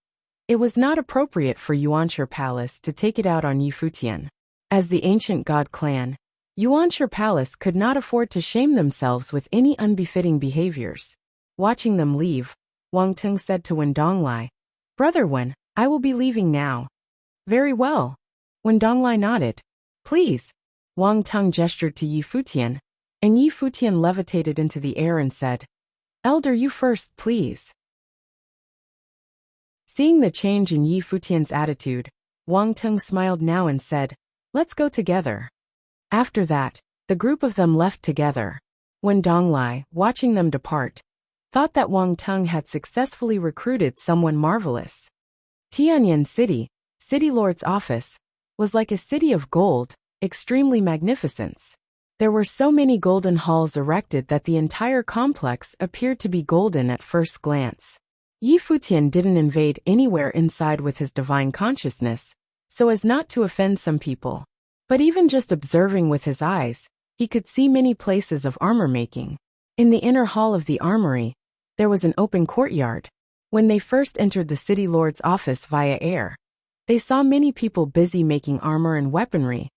it was not appropriate for Yuanshi Palace to take it out on Yi Futian. As the ancient god clan, Yuanshi Palace could not afford to shame themselves with any unbefitting behaviors. Watching them leave, Wang Teng said to Wen Donglai, "Brother Wen, I will be leaving now." "Very well." Wen Donglai nodded. "Please." Wang Teng gestured to Yi Futian, and Yi Futian levitated into the air and said, "Elder, you first, please." Seeing the change in Yi Futian's attitude, Wang Teng smiled now and said, "Let's go together." After that, the group of them left together. Wen Donglai, watching them depart, thought that Wang Teng had successfully recruited someone marvelous. Tianyin City, City Lord's office, was like a city of gold, extremely magnificent. There were so many golden halls erected that the entire complex appeared to be golden at first glance. Yi Futian didn't invade anywhere inside with his divine consciousness, so as not to offend some people. But even just observing with his eyes, he could see many places of armor making. In the inner hall of the armory, there was an open courtyard. When they first entered the city lord's office via air, they saw many people busy making armor and weaponry,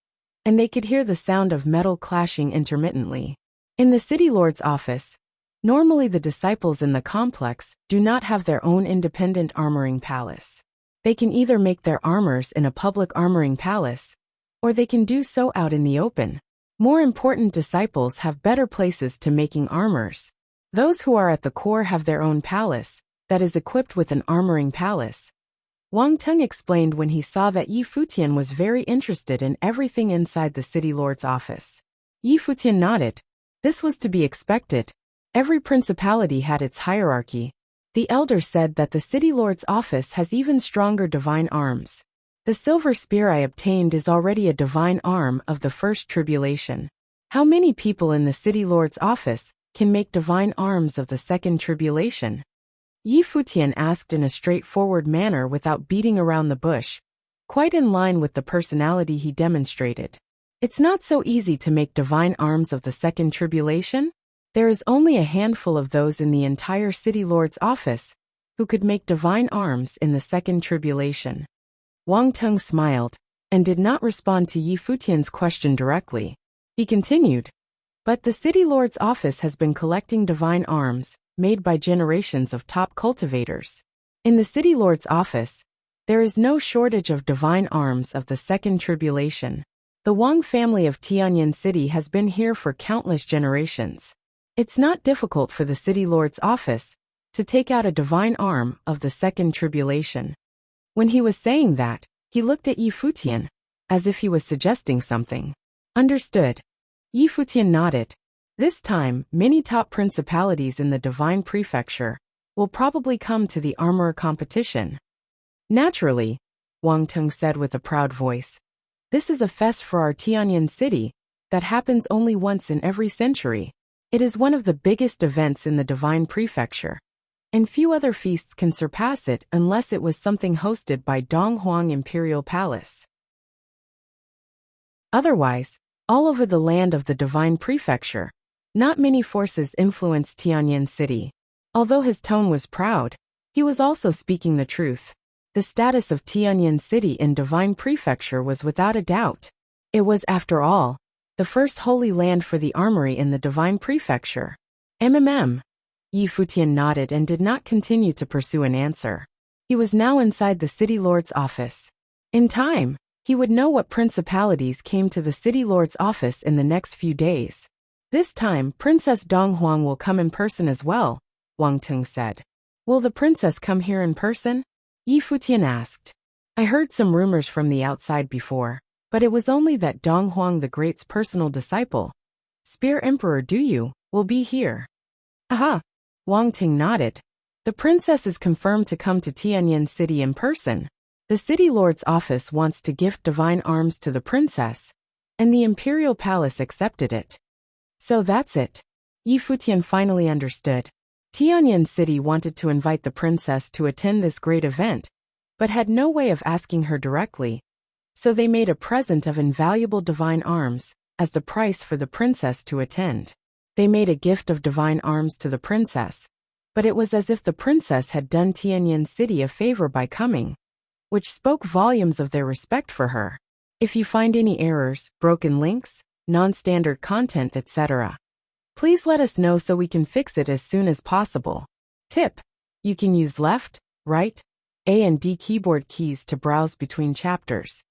and they could hear the sound of metal clashing intermittently. In the city lord's office, normally the disciples in the complex do not have their own independent armoring palace. They can either make their armors in a public armoring palace, or they can do so out in the open. More important disciples have better places to making armors. Those who are at the core have their own palace, that is equipped with an armoring palace. Wang Teng explained when he saw that Yi Futian was very interested in everything inside the city lord's office. Yi Futian nodded. This was to be expected. Every principality had its hierarchy. The elder said that the city lord's office has even stronger divine arms. The silver spear I obtained is already a divine arm of the first tribulation. How many people in the city lord's office can make divine arms of the second tribulation? Yi Futian asked in a straightforward manner without beating around the bush, quite in line with the personality he demonstrated. It's not so easy to make divine arms of the second tribulation. There is only a handful of those in the entire city lord's office who could make divine arms in the second tribulation. Wang Teng smiled and did not respond to Yi Futian's question directly. He continued, but the city lord's office has been collecting divine arms made by generations of top cultivators. In the city lord's office, there is no shortage of divine arms of the second tribulation. The Wang family of Tianyan City has been here for countless generations. It's not difficult for the city lord's office to take out a divine arm of the second tribulation. When he was saying that, he looked at Yi Futian, as if he was suggesting something. Understood. Yi Futian nodded. This time, many top principalities in the divine prefecture will probably come to the armorer competition. Naturally, Wang Teng said with a proud voice. This is a fest for our Tianyan city that happens only once in every century. It is one of the biggest events in the divine prefecture, and few other feasts can surpass it unless it was something hosted by Donghuang Imperial Palace. Otherwise, all over the land of the divine prefecture, not many forces influenced Tianyan City. Although his tone was proud, he was also speaking the truth. The status of Tianyan City in divine prefecture was without a doubt. It was, after all, the first holy land for the armory in the divine prefecture. Yi Futian nodded and did not continue to pursue an answer. He was now inside the city lord's office. In time, he would know what principalities came to the city lord's office in the next few days. This time, Princess Donghuang will come in person as well, Wang Teng said. Will the princess come here in person? Yi Futian asked. I heard some rumors from the outside before, but it was only that Donghuang the Great's personal disciple, Spear Emperor Duyu, will be here. Aha! Wang Teng nodded. The princess is confirmed to come to Tianyan City in person. The city lord's office wants to gift divine arms to the princess, and the imperial palace accepted it. So that's it. Yi Futian finally understood. Tianyan City wanted to invite the princess to attend this great event, but had no way of asking her directly, so they made a present of invaluable divine arms as the price for the princess to attend. They made a gift of divine arms to the princess, but it was as if the princess had done Tianyan City a favor by coming, which spoke volumes of their respect for her. If you find any errors, broken links, non-standard content, etc., please let us know so we can fix it as soon as possible. Tip: you can use left, right, A and D keyboard keys to browse between chapters.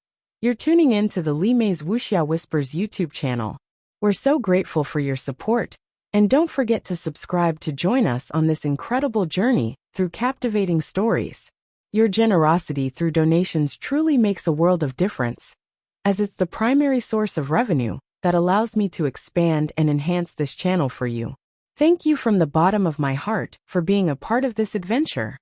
You're tuning in to the Li Mei's Wuxia Whispers YouTube channel. We're so grateful for your support, and don't forget to subscribe to join us on this incredible journey through captivating stories. Your generosity through donations truly makes a world of difference, as it's the primary source of revenue that allows me to expand and enhance this channel for you. Thank you from the bottom of my heart for being a part of this adventure.